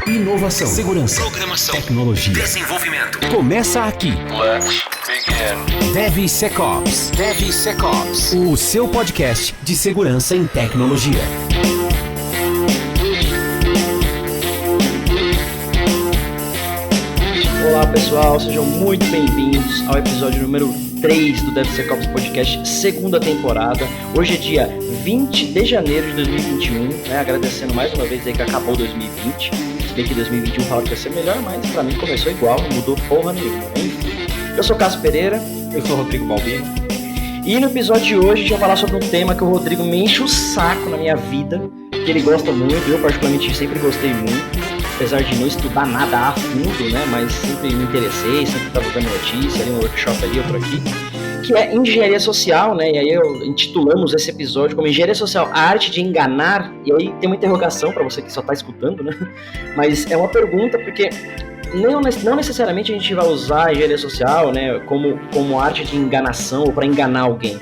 Inovação, segurança, programação, tecnologia, desenvolvimento. Começa aqui. Let's begin. DevSecOps. DevSecOps. O seu podcast de segurança em tecnologia. Olá pessoal, sejam muito bem-vindos ao episódio número 3 do DevSecOps Podcast, segunda temporada. Hoje é dia 20 de janeiro de 2021, né? Agradecendo mais uma vez aí que acabou 2020. Se bem que 2021 fala que vai ser melhor, mas pra mim começou igual, não mudou porra nenhuma, né? Enfim, eu sou Cássio Pereira. Eu sou o Rodrigo Balbino. E no episódio de hoje a gente vai falar sobre um tema que o Rodrigo me enche o saco na minha vida, que ele gosta muito, eu particularmente sempre gostei muito. Apesar de não estudar nada a fundo, né, mas sempre me interessei, sempre estava dando notícia, ali um workshop ali, outro aqui, que é engenharia social, né, e aí intitulamos esse episódio como Engenharia Social, a arte de enganar, e aí tem uma interrogação para você que só está escutando, né, mas é uma pergunta porque não necessariamente a gente vai usar a engenharia social, né, como arte de enganação ou para enganar alguém.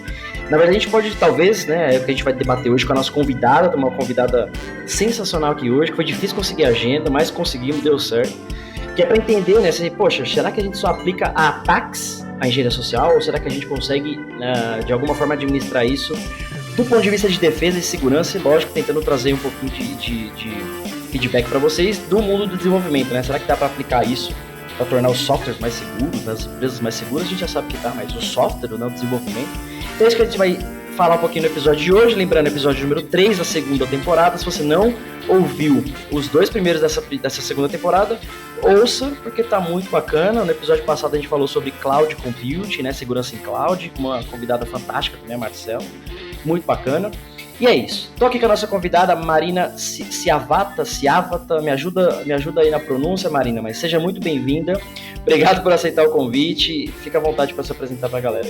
Na verdade, a gente pode, talvez, né, é o que a gente vai debater hoje com a nossa convidada, uma convidada sensacional aqui hoje, que foi difícil conseguir agenda, mas conseguimos, deu certo. Que é para entender, né, assim, poxa, será que a gente só aplica a ataques à engenharia social, ou será que a gente consegue, de alguma forma, administrar isso do ponto de vista de defesa e segurança, e lógico, tentando trazer um pouquinho de feedback para vocês do mundo do desenvolvimento, né? Será que dá para aplicar isso para tornar os softwares mais seguros, as empresas mais seguras? A gente já sabe que tá, mas o software, né, o desenvolvimento. Então é isso que a gente vai falar um pouquinho no episódio de hoje, lembrando o episódio número 3 da segunda temporada. Se você não ouviu os dois primeiros dessa segunda temporada, ouça, porque tá muito bacana. No episódio passado a gente falou sobre Cloud Computing, né, segurança em cloud, com uma convidada fantástica também, a Marcela, muito bacana. E é isso, tô aqui com a nossa convidada Marina Ciavata, me ajuda aí na pronúncia, Marina, mas seja muito bem-vinda, obrigado por aceitar o convite, fica à vontade para se apresentar pra galera.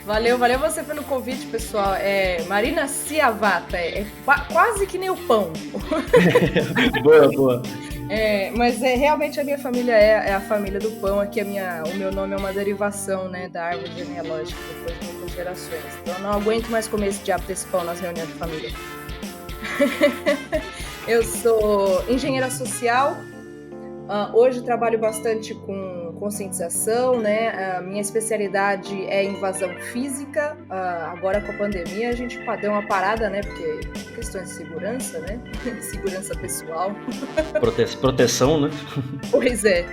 Valeu você pelo convite, pessoal. Marina Ciavata, quase que nem o pão. Boa. Mas realmente a minha família é a família do pão. Aqui o meu nome é uma derivação, né, da árvore genealógica depois de muitas gerações. Então eu não aguento mais comer esse diabo desse pão nas reuniões de família. Eu sou engenheira social. Hoje trabalho bastante com conscientização, né? A minha especialidade é invasão física. Agora com a pandemia a gente deu uma parada, né? Porque questões de segurança, né? Segurança pessoal. Proteção, né? Pois é.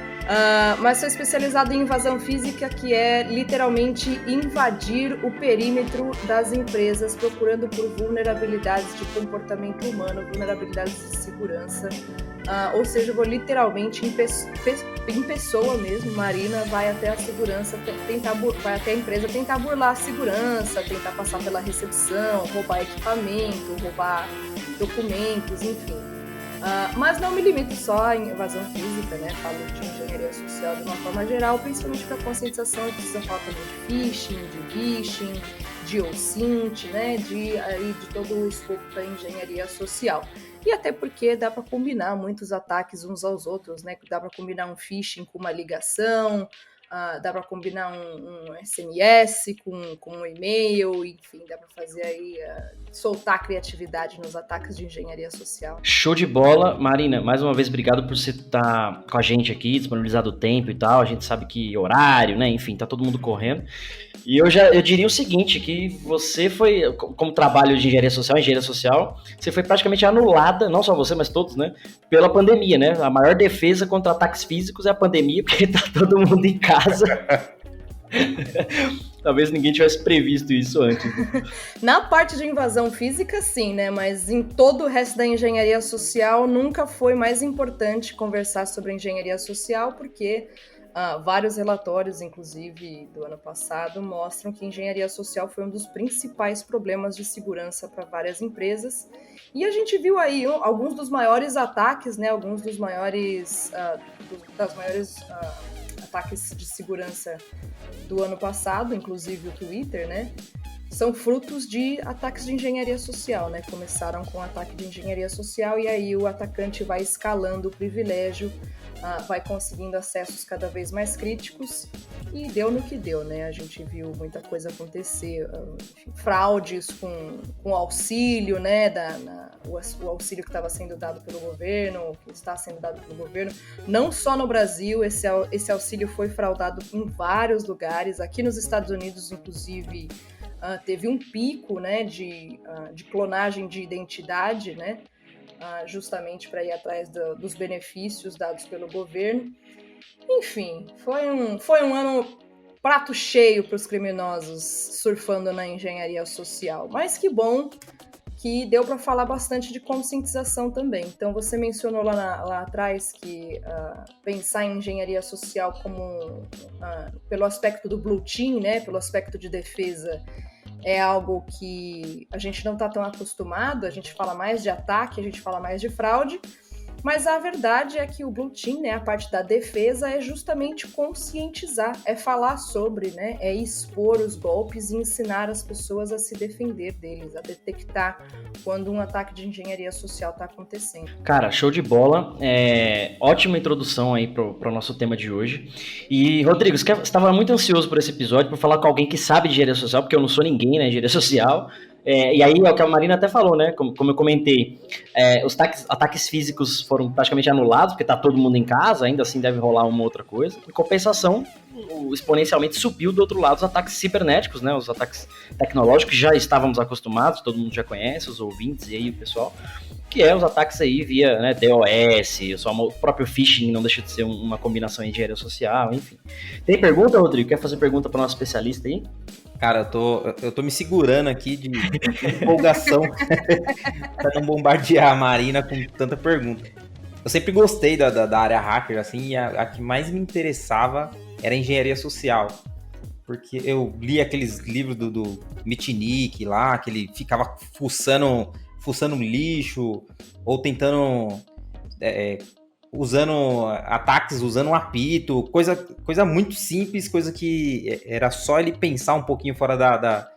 Mas sou especializada em invasão física, que é literalmente invadir o perímetro das empresas, procurando por vulnerabilidades de comportamento humano, vulnerabilidades de segurança. Ou seja, eu vou literalmente em pessoa mesmo. Marina vai até a segurança, vai até a empresa tentar burlar a segurança, tentar passar pela recepção, roubar equipamento, roubar documentos, enfim. Mas não me limito só à invasão física, né? Falo de engenharia social de uma forma geral, principalmente para a conscientização. Precisa falar também de phishing, de vishing, de OSINT, né? De todo o escopo da engenharia social. E até porque dá para combinar muitos ataques uns aos outros, né? Dá para combinar um phishing com uma ligação, dá para combinar um SMS com um e-mail, enfim, dá para fazer aí, soltar a criatividade nos ataques de engenharia social. Show de bola. Marina, mais uma vez, obrigado por você estar com a gente aqui, disponibilizado o tempo e tal. A gente sabe que horário, né? Enfim, tá todo mundo correndo. E eu diria o seguinte, que você foi, como trabalho de engenharia social, você foi praticamente anulada, não só você, mas todos, né, pela pandemia, né? A maior defesa contra ataques físicos é a pandemia, porque tá todo mundo em casa. Talvez ninguém tivesse previsto isso antes. Na parte de invasão física, sim, né? Mas em todo o resto da engenharia social, nunca foi mais importante conversar sobre engenharia social, porque vários relatórios, inclusive do ano passado, mostram que engenharia social foi um dos principais problemas de segurança para várias empresas. E a gente viu aí alguns dos maiores ataques, né? Alguns dos maiores ataques de segurança do ano passado, inclusive o Twitter, né? São frutos de ataques de engenharia social, né? Começaram com o ataque de engenharia social e aí o atacante vai escalando o privilégio vai conseguindo acessos cada vez mais críticos, e deu no que deu, né? A gente viu muita coisa acontecer, fraudes com auxílio, né? O auxílio que estava sendo dado pelo governo, que está sendo dado pelo governo, não só no Brasil, esse auxílio foi fraudado em vários lugares, aqui nos Estados Unidos, inclusive, teve um pico, né, de clonagem de identidade, né? Justamente para ir atrás dos benefícios dados pelo governo. Enfim, foi um ano prato cheio para os criminosos surfando na engenharia social. Mas que bom que deu para falar bastante de conscientização também. Então, você mencionou lá atrás que pensar em engenharia social como pelo aspecto do Blue Team, né, pelo aspecto de defesa, é algo que a gente não está tão acostumado, a gente fala mais de ataque, a gente fala mais de fraude, mas a verdade é que o Blue Team, né, a parte da defesa, é justamente conscientizar, é falar sobre, né, é expor os golpes e ensinar as pessoas a se defender deles, a detectar quando um ataque de engenharia social está acontecendo. Cara, show de bola, ótima introdução aí pro nosso tema de hoje. E, Rodrigo, você estava muito ansioso por esse episódio, por falar com alguém que sabe de engenharia social, porque eu não sou ninguém, né, engenharia social. E aí, é o que a Marina até falou, né? Como eu comentei, os ataques físicos foram praticamente anulados, porque tá todo mundo em casa, ainda assim deve rolar uma outra coisa. Em compensação, exponencialmente subiu do outro lado os ataques cibernéticos, né? Os ataques tecnológicos que já estávamos acostumados, todo mundo já conhece, os ouvintes e aí o pessoal, que os ataques aí via, né, DOS, o próprio phishing não deixa de ser uma combinação de engenharia social, enfim. Tem pergunta, Rodrigo? Quer fazer pergunta para o nosso especialista aí? Cara, eu tô me segurando aqui de empolgação pra não bombardear a Marina com tanta pergunta. Eu sempre gostei da área hacker, assim, e a que mais me interessava era a engenharia social. Porque eu li aqueles livros do Mitnick lá, que ele ficava fuçando lixo, ou tentando... usando ataques, usando um apito, coisa muito simples, coisa que era só ele pensar um pouquinho fora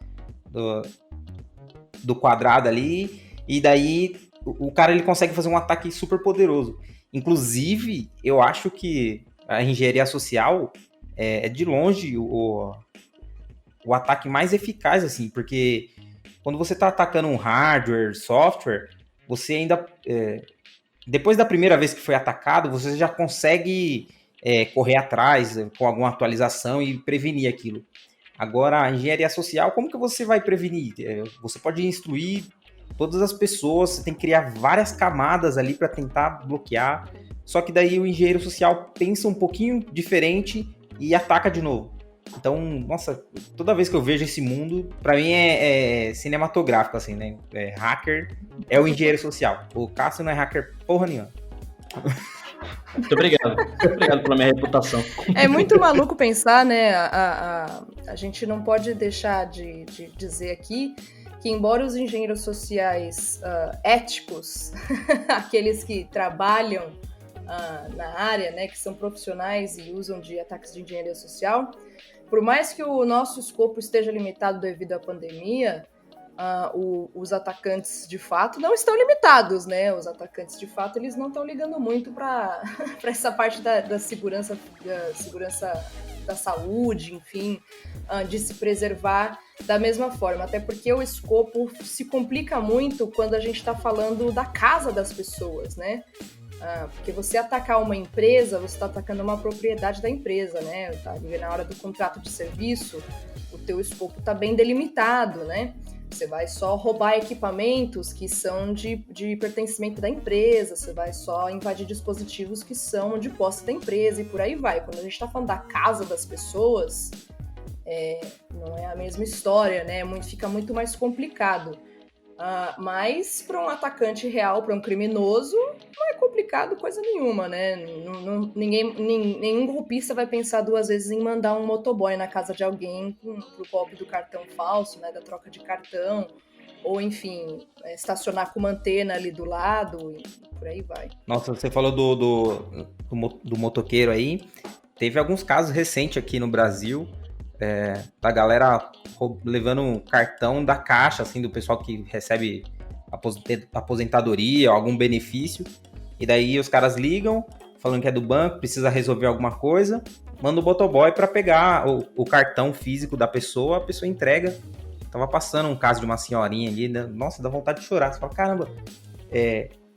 do quadrado ali, e daí o cara ele consegue fazer um ataque super poderoso. Inclusive, eu acho que a engenharia social é de longe o ataque mais eficaz, assim, porque quando você está atacando um hardware, software, você ainda... depois da primeira vez que foi atacado, você já consegue correr atrás com alguma atualização e prevenir aquilo. Agora, a engenharia social, como que você vai prevenir? Você pode instruir todas as pessoas, você tem que criar várias camadas ali para tentar bloquear, só que daí o engenheiro social pensa um pouquinho diferente e ataca de novo. Então, nossa, toda vez que eu vejo esse mundo, pra mim é cinematográfico, assim, né? Hacker é o engenheiro social. O Cássio não é hacker porra nenhuma. Muito obrigado. Muito obrigado pela minha reputação. É muito maluco pensar, né? A gente não pode deixar de dizer aqui que, embora os engenheiros sociais éticos, aqueles que trabalham na área, né, que são profissionais e usam de ataques de engenharia social, por mais que o nosso escopo esteja limitado devido à pandemia, os atacantes de fato não estão limitados, né? Os atacantes de fato eles não estão ligando muito para essa parte da segurança da saúde, enfim, de se preservar da mesma forma, até porque o escopo se complica muito quando a gente está falando da casa das pessoas, né? Porque você atacar uma empresa, você está atacando uma propriedade da empresa, né? Na hora do contrato de serviço, o teu escopo está bem delimitado, né? Você vai só roubar equipamentos que são de pertencimento da empresa, você vai só invadir dispositivos que são de posse da empresa e por aí vai. Quando a gente está falando da casa das pessoas, não é a mesma história, né? Fica muito mais complicado. Mas para um atacante real, para um criminoso, não é complicado coisa nenhuma, né? Nenhum golpista vai pensar duas vezes em mandar um motoboy na casa de alguém pro golpe do cartão falso, né? Da troca de cartão, ou enfim, estacionar com uma antena ali do lado e por aí vai. Nossa, você falou do motoqueiro aí. Teve alguns casos recentes aqui no Brasil, da galera levando um cartão da caixa, assim, do pessoal que recebe aposentadoria ou algum benefício, e daí os caras ligam, falando que é do banco, precisa resolver alguma coisa, manda o motoboy para pegar o cartão físico da pessoa, a pessoa entrega. Tava passando um caso de uma senhorinha ali, nossa, dá vontade de chorar. Você fala, caramba,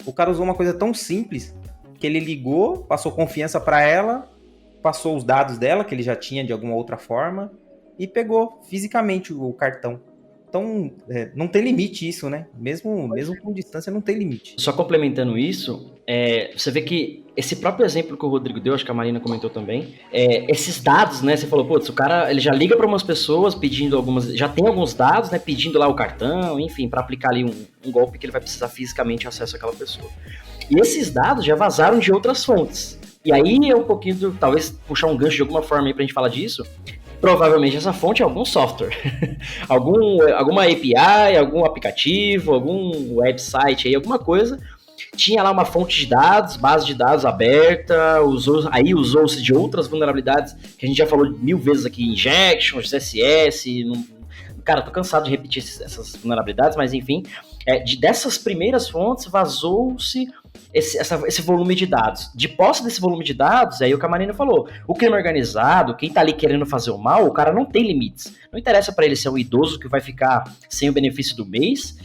o cara usou uma coisa tão simples que ele ligou, passou confiança para ela, passou os dados dela, que ele já tinha de alguma outra forma, e pegou fisicamente o cartão. Então, não tem limite isso, né? Mesmo com distância, não tem limite. Só complementando isso, você vê que esse próprio exemplo que o Rodrigo deu, acho que a Marina comentou também, esses dados, né? Você falou, putz, o cara ele já liga para umas pessoas pedindo já tem alguns dados, né? Pedindo lá o cartão, enfim, para aplicar ali um golpe que ele vai precisar fisicamente acesso àquela pessoa. E esses dados já vazaram de outras fontes. E aí é um pouquinho, talvez puxar um gancho de alguma forma aí pra gente falar disso. Provavelmente essa fonte é algum software, alguma API, algum aplicativo, algum website aí, alguma coisa. Tinha lá uma fonte de dados, base de dados aberta, usou-se de outras vulnerabilidades que a gente já falou 1000 vezes aqui, injection, XSS. Cara, tô cansado de repetir essas vulnerabilidades, mas enfim, dessas primeiras fontes vazou-se esse volume de dados. De posse desse volume de dados, aí o que a Marina falou, o crime organizado, quem tá ali querendo fazer o mal, o cara não tem limites. Não interessa pra ele se é um idoso que vai ficar sem o benefício do mês,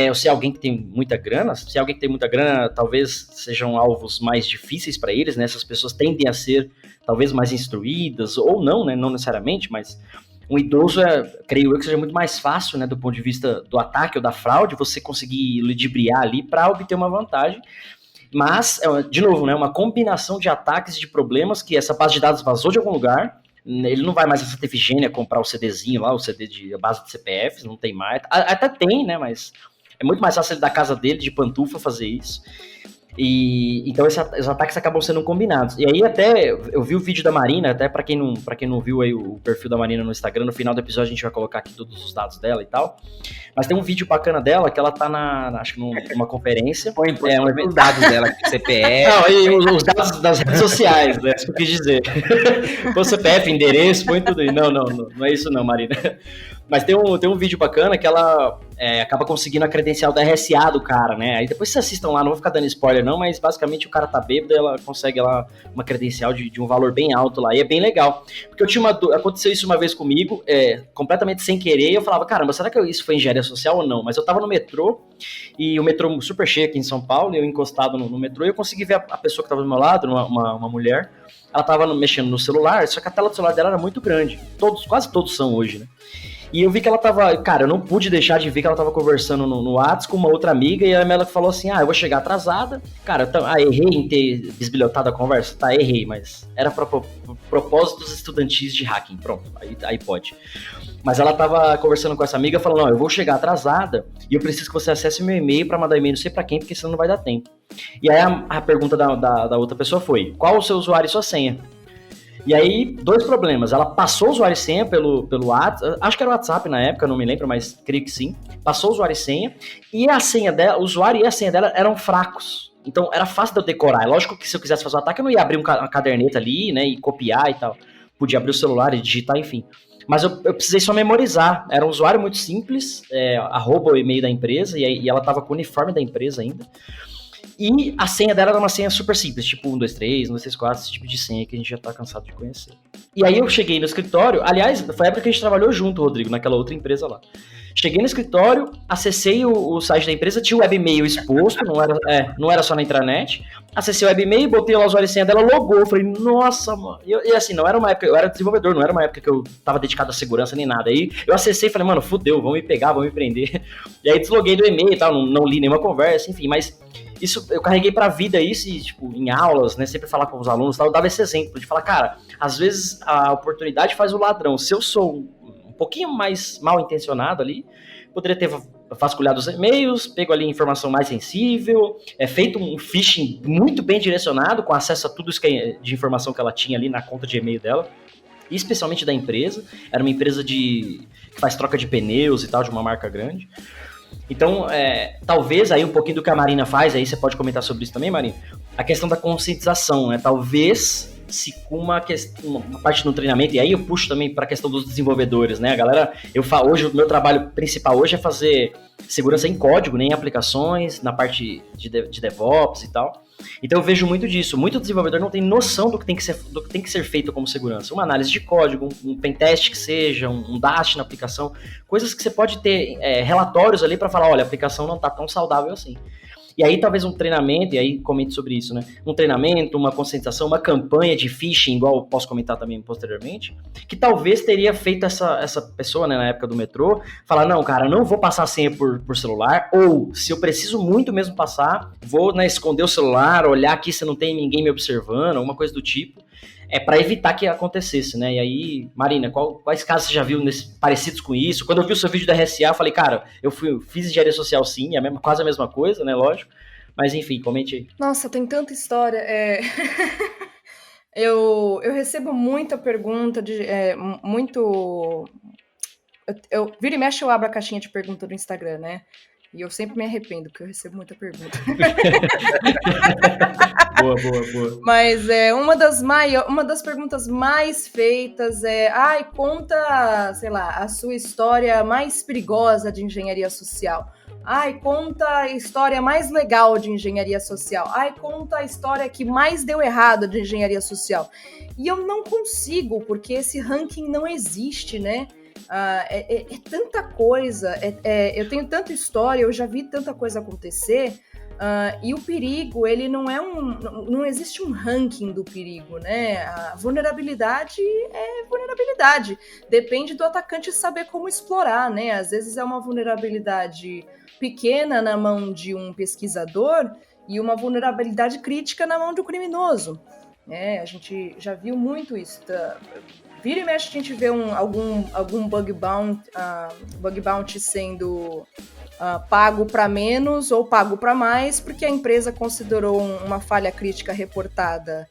ou se é alguém que tem muita grana. Se é alguém que tem muita grana, talvez sejam alvos mais difíceis pra eles, né? Essas pessoas tendem a ser talvez mais instruídas, ou não, né? Não necessariamente, mas um idoso, creio eu que seja muito mais fácil, né, do ponto de vista do ataque ou da fraude, você conseguir ludibriar ali para obter uma vantagem. Mas, de novo, né, uma combinação de ataques e de problemas que essa base de dados vazou de algum lugar, ele não vai mais a Santa Efigênia comprar o CDzinho lá, o CD de base de CPFs, não tem mais. Até tem, né, mas é muito mais fácil ele da casa dele, de pantufa, fazer isso. E então esses ataques acabam sendo combinados. E aí até eu vi o vídeo da Marina, até pra quem não viu aí o perfil da Marina no Instagram, no final do episódio a gente vai colocar aqui todos os dados dela e tal. Mas tem um vídeo bacana dela que ela tá acho que numa conferência. Põe os dados dela, CPF. Não, e os dados das redes sociais, né? Isso que eu quis dizer. Põe CPF, endereço, põe tudo aí. Não é isso não, Marina. Mas tem um vídeo bacana que ela acaba conseguindo a credencial da RSA do cara, né? Aí depois vocês assistam lá, não vou ficar dando spoiler não, mas basicamente o cara tá bêbado e ela consegue lá uma credencial de um valor bem alto lá, e é bem legal. Porque aconteceu isso uma vez comigo, completamente sem querer, e eu falava, caramba, será que isso foi engenharia social ou não? Mas eu tava no metrô, e o metrô super cheio aqui em São Paulo, e eu encostado no metrô, e eu consegui ver a pessoa que tava do meu lado, uma mulher, ela tava mexendo no celular, só que a tela do celular dela era muito grande. Quase todos são hoje, né? E eu vi que ela tava... Cara, eu não pude deixar de ver que ela tava conversando no WhatsApp com uma outra amiga, e ela falou assim, eu vou chegar atrasada. Cara, errei em ter bisbilhotado a conversa? Tá, errei, mas era pra propósitos estudantis de hacking. Pronto, aí pode. Mas ela tava conversando com essa amiga, falando, eu vou chegar atrasada, e eu preciso que você acesse o meu e-mail pra mandar e-mail não sei pra quem, porque senão não vai dar tempo. E aí a pergunta da outra pessoa foi, qual o seu usuário e sua senha? E aí, 2 problemas. Ela passou o usuário e senha pelo WhatsApp, acho que era o WhatsApp na época, não me lembro, mas creio que sim. Passou o usuário e senha, e a senha dela, o usuário e a senha dela eram fracos. Então, era fácil de eu decorar. É lógico que se eu quisesse fazer um ataque, eu não ia abrir uma caderneta ali, né, e copiar e tal. Podia abrir o celular e digitar, enfim. Mas eu precisei só memorizar. Era um usuário muito simples, arroba o e-mail da empresa, e ela tava com o uniforme da empresa ainda. E a senha dela era uma senha super simples, tipo 1, 2, 3, 1, 2, 3, 4, esse tipo de senha que a gente já tá cansado de conhecer. E aí eu cheguei no escritório, aliás, foi a época que a gente trabalhou junto, Rodrigo, naquela outra empresa lá. Cheguei no escritório, acessei o site da empresa, tinha o webmail exposto, não era só na intranet. Acessei o webmail, botei lá o usuário e senha dela, logou, falei, nossa, mano. E assim, não era uma época, eu era desenvolvedor, não era uma época que eu tava dedicado à segurança nem nada. Aí eu acessei e falei, mano, fudeu, vão me pegar, vão me prender. E aí desloguei do e-mail e tal, não li nenhuma conversa, enfim, mas isso eu carreguei pra vida isso, e, tipo, em aulas, né, sempre falar com os alunos e tal, eu dava esse exemplo de falar, cara, às vezes a oportunidade faz o ladrão. Se eu sou um pouquinho mais mal intencionado ali, poderia ter vasculhado os e-mails, pego ali informação mais sensível, feito um phishing muito bem direcionado, com acesso a tudo isso de informação que ela tinha ali na conta de e-mail dela, especialmente da empresa. Era uma empresa que faz troca de pneus e tal, de uma marca grande. Então, talvez aí um pouquinho do que a Marina faz, aí você pode comentar sobre isso também, Marina, a questão da conscientização, né? Talvez se com uma parte no treinamento, e aí eu puxo também para a questão dos desenvolvedores, né? A galera, hoje, o meu trabalho principal hoje é fazer segurança em código, né, em aplicações, na parte de DevOps e tal. Então eu vejo muito disso. Muito desenvolvedor não tem noção do que tem que ser feito como segurança. Uma análise de código, um pentest que seja, um DAST na aplicação, coisas que você pode ter relatórios ali para falar, olha, a aplicação não está tão saudável assim. E aí talvez um treinamento, e aí comente sobre isso, né? Um treinamento, uma conscientização, uma campanha de phishing, igual eu posso comentar também posteriormente, que talvez teria feito essa pessoa, né, na época do metrô, falar, não, cara, não vou passar a senha por celular, ou se eu preciso muito mesmo passar, vou, né, esconder o celular, olhar aqui se não tem ninguém me observando, alguma coisa do tipo, para evitar que acontecesse, né? E aí, Marina, quais casos você já viu parecidos com isso? Quando eu vi o seu vídeo da RSA, eu falei, cara, eu fiz engenharia social sim, quase a mesma coisa, né? Lógico. Mas enfim, comente aí. Nossa, tem tanta história. Eu recebo muita pergunta, vira e mexe eu abro a caixinha de pergunta do Instagram, né? E eu sempre me arrependo, porque eu recebo muita pergunta. Boa. Mas uma das perguntas mais feitas conta, sei lá, a sua história mais perigosa de engenharia social. Conta a história mais legal de engenharia social. Conta a história que mais deu errado de engenharia social. E eu não consigo, porque esse ranking não existe, né? É tanta coisa, eu tenho tanta história, eu já vi tanta coisa acontecer, e o perigo, ele não existe um ranking do perigo, né? A vulnerabilidade é vulnerabilidade, depende do atacante saber como explorar, né? Às vezes é uma vulnerabilidade pequena na mão de um pesquisador e uma vulnerabilidade crítica na mão de um criminoso. A gente já viu muito isso, Vira e mexe a gente vê algum bug bounty sendo pago para menos ou pago para mais, porque a empresa considerou uma falha crítica reportada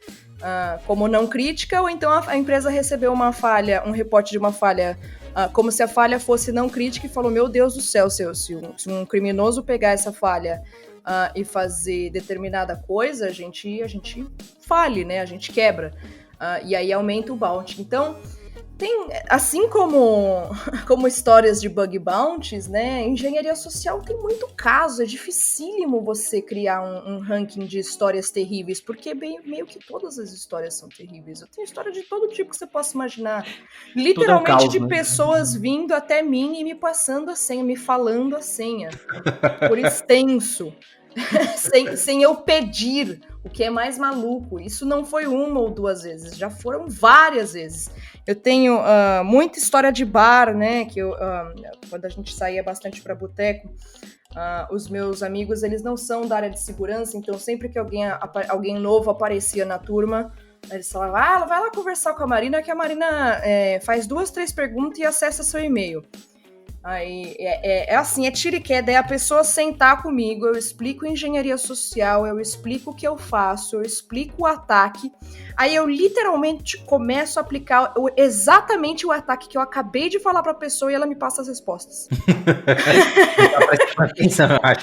como não crítica, ou então a empresa recebeu um reporte de uma falha como se a falha fosse não crítica e falou, meu Deus do céu, se um criminoso pegar essa falha e fazer determinada coisa, a gente fale, né? A gente quebra. E aí aumenta o bounty. Então, assim como histórias de bug bounties, né? Engenharia social tem muito caso. É dificílimo você criar um ranking de histórias terríveis, porque meio que todas as histórias são terríveis. Eu tenho história de todo tipo que você possa imaginar. Literalmente caos, de né? Pessoas vindo até mim e me passando a senha, me falando a senha. Por extenso. sem eu pedir, o que é mais maluco. Isso não foi uma ou duas vezes, já foram várias vezes. Eu tenho muita história de bar, né, que quando a gente saía bastante para boteco, os meus amigos, eles não são da área de segurança, então sempre que alguém novo aparecia na turma, eles falavam, vai lá conversar com a Marina, que a Marina faz 2, 3 perguntas e acessa seu e-mail. Aí assim, é tiro e queda, é a pessoa sentar comigo, eu explico engenharia social, eu explico o que eu faço, eu explico o ataque, aí eu literalmente começo a aplicar exatamente o ataque que eu acabei de falar para a pessoa e ela me passa as respostas. Acho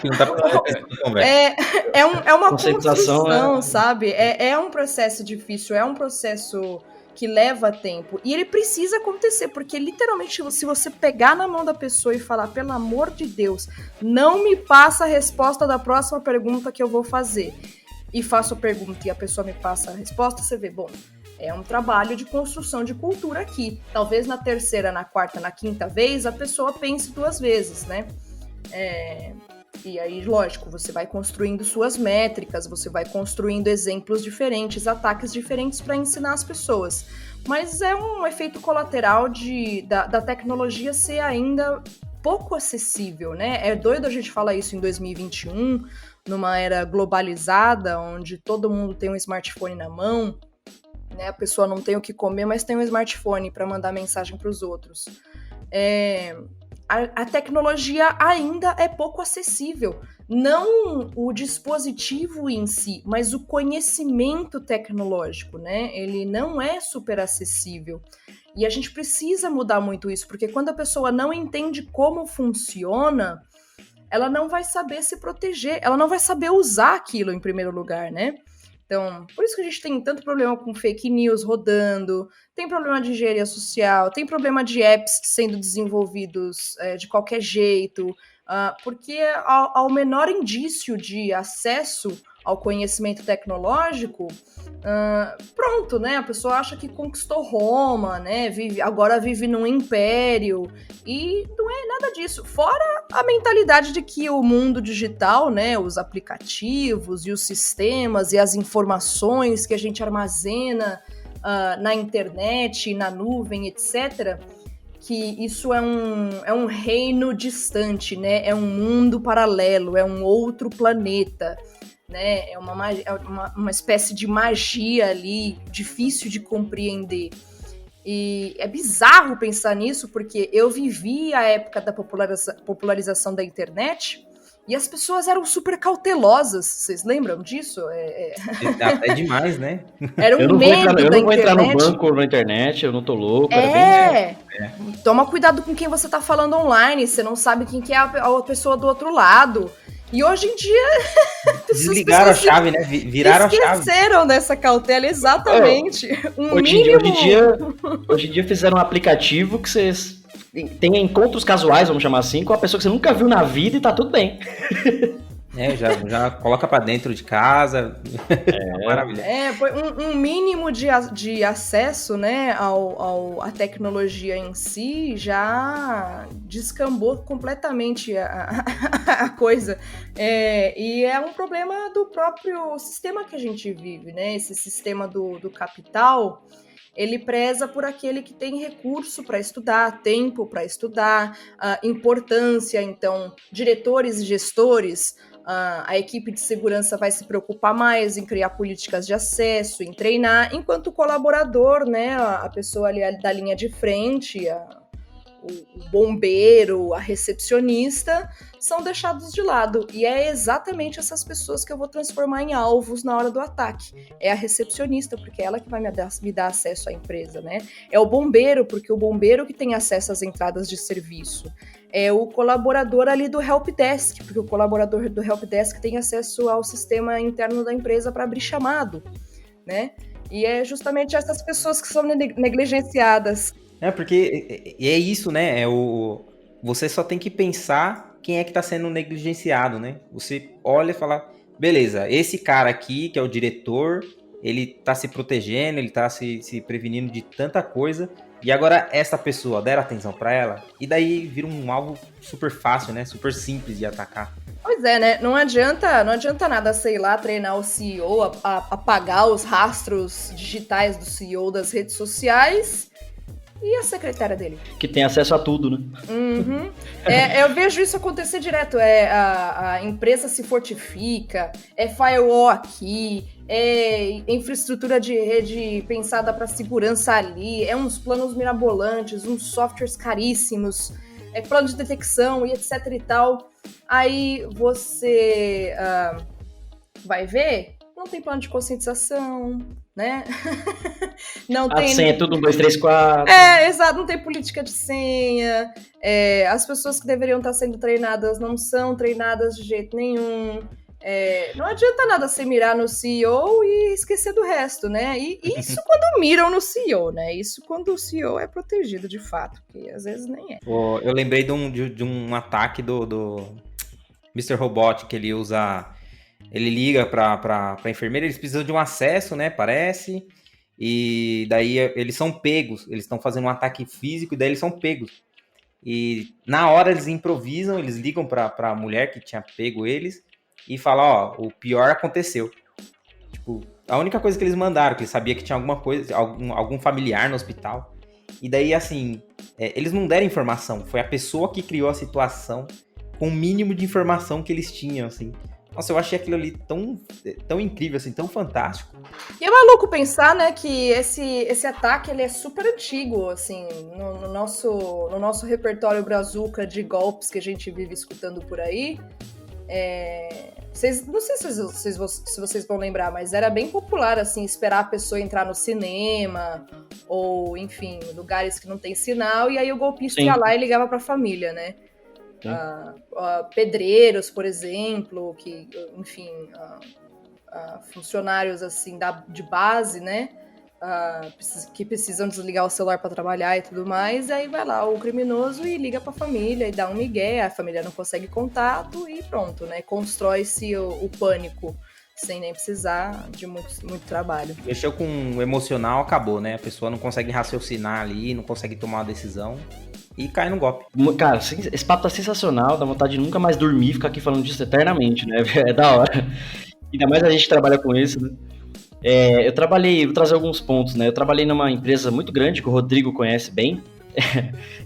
que não dá pra prestar atenção, velho. É uma construção, sabe? É um processo difícil, é um processo que leva tempo, e ele precisa acontecer, porque literalmente se você pegar na mão da pessoa e falar, pelo amor de Deus, não me passa a resposta da próxima pergunta que eu vou fazer, e faço a pergunta e a pessoa me passa a resposta, você vê, bom, é um trabalho de construção de cultura aqui, talvez na terceira, na quarta, na quinta vez, a pessoa pense 2 vezes, né? E aí, lógico, você vai construindo suas métricas, você vai construindo exemplos diferentes, ataques diferentes para ensinar as pessoas. Mas é um efeito colateral da tecnologia ser ainda pouco acessível, né? É doido a gente falar isso em 2021, numa era globalizada, onde todo mundo tem um smartphone na mão, né? A pessoa não tem o que comer, mas tem um smartphone para mandar mensagem para os outros. A tecnologia ainda é pouco acessível. Não o dispositivo em si, mas o conhecimento tecnológico, né? Ele não é super acessível. E a gente precisa mudar muito isso, porque quando a pessoa não entende como funciona, ela não vai saber se proteger, ela não vai saber usar aquilo em primeiro lugar, né? Então, por isso que a gente tem tanto problema com fake news rodando, tem problema de engenharia social, tem problema de apps sendo desenvolvidos de qualquer jeito, porque ao menor indício de acesso ao conhecimento tecnológico, pronto, né? A pessoa acha que conquistou Roma, né? Agora vive num império, e não é nada disso. Fora a mentalidade de que o mundo digital, né? Os aplicativos e os sistemas e as informações que a gente armazena na internet, na nuvem, etc., que isso é um reino distante, né? É um mundo paralelo, é um outro planeta, né? É uma espécie de magia ali, difícil de compreender. E é bizarro pensar nisso, porque eu vivi a época da popularização da internet e as pessoas eram super cautelosas. Vocês lembram disso? É demais, né? Era Eu não vou entrar no banco na internet, eu não tô louco. Toma cuidado com quem você tá falando online, você não sabe quem que é a pessoa do outro lado. E hoje em dia... Desligaram a chave, né? Viraram a chave. Esqueceram dessa cautela, exatamente. Hoje em dia fizeram um aplicativo que vocês tem encontros casuais, vamos chamar assim, com a pessoa que você nunca viu na vida e tá tudo bem. Já coloca pra dentro de casa. Maravilha. Um mínimo de acesso, né, à tecnologia em si já descambou completamente a coisa. E é um problema do próprio sistema que a gente vive, né? Esse sistema do capital, ele preza por aquele que tem recurso para estudar, tempo para estudar, importância. Então, diretores e gestores, a equipe de segurança vai se preocupar mais em criar políticas de acesso, em treinar, enquanto o colaborador, né, a pessoa ali da linha de frente, o bombeiro, a recepcionista, são deixados de lado. E é exatamente essas pessoas que eu vou transformar em alvos na hora do ataque. É a recepcionista, porque é ela que vai me dar acesso à empresa, né? É o bombeiro, porque o bombeiro que tem acesso às entradas de serviço. É o colaborador ali do helpdesk, porque o colaborador do helpdesk tem acesso ao sistema interno da empresa para abrir chamado, né? E é justamente essas pessoas que são negligenciadas. Porque é isso, né? Você só tem que pensar quem é que está sendo negligenciado, né? Você olha e fala, beleza, esse cara aqui, que é o diretor, ele tá se protegendo, ele tá se prevenindo de tanta coisa, e agora essa pessoa, deram atenção para ela, e daí vira um alvo super fácil, né? Super simples de atacar. Pois é, né? Não adianta nada, sei lá, treinar o CEO, apagar os rastros digitais do CEO das redes sociais. E a secretária dele? Que tem acesso a tudo, né? Uhum. Eu vejo isso acontecer direto. A empresa se fortifica, firewall aqui, infraestrutura de rede pensada para segurança ali, uns planos mirabolantes, uns softwares caríssimos, plano de detecção e etc e tal. Aí você vai ver, não tem plano de conscientização, né? Não tem... A senha é tudo 1, 2, 3, 4. Exato, não tem política de senha. As pessoas que deveriam estar sendo treinadas não são treinadas de jeito nenhum. Não adianta nada você mirar no CEO e esquecer do resto, né? E isso quando miram no CEO, né? Isso quando o CEO é protegido de fato, que às vezes nem é. Eu lembrei de um ataque do Mr. Robot, que ele usa... Ele liga pra enfermeira, eles precisam de um acesso, né, parece, e daí eles são pegos, eles estão fazendo um ataque físico, e daí eles são pegos. E na hora eles improvisam, eles ligam pra mulher que tinha pego eles, e falam, o pior aconteceu. Tipo, a única coisa que eles mandaram, que eles sabiam que tinha alguma coisa, algum familiar no hospital. E daí, assim, eles não deram informação, foi a pessoa que criou a situação com o mínimo de informação que eles tinham, assim. Nossa, eu achei aquilo ali tão incrível, assim, tão fantástico. E é maluco pensar, né, que esse ataque, ele é super antigo, assim, no nosso repertório brazuca de golpes que a gente vive escutando por aí. Não sei se vocês vão lembrar, mas era bem popular, assim, esperar a pessoa entrar no cinema, ou, enfim, lugares que não tem sinal, e aí o golpista ia lá e ligava pra família, né? Pedreiros, por exemplo, que, enfim, funcionários assim de base, né? Que precisam desligar o celular para trabalhar e tudo mais, aí vai lá o criminoso e liga para a família e dá um migué, a família não consegue contato e pronto, né? Constrói-se o pânico sem nem precisar de muito trabalho. Mexeu com o emocional, acabou, né? A pessoa não consegue raciocinar ali, não consegue tomar uma decisão e cai no golpe. Cara, esse papo tá sensacional, dá vontade de nunca mais dormir e ficar aqui falando disso eternamente, né? É da hora. Ainda mais a gente trabalha com isso, né? Vou trazer alguns pontos, né? Eu trabalhei numa empresa muito grande que o Rodrigo conhece bem.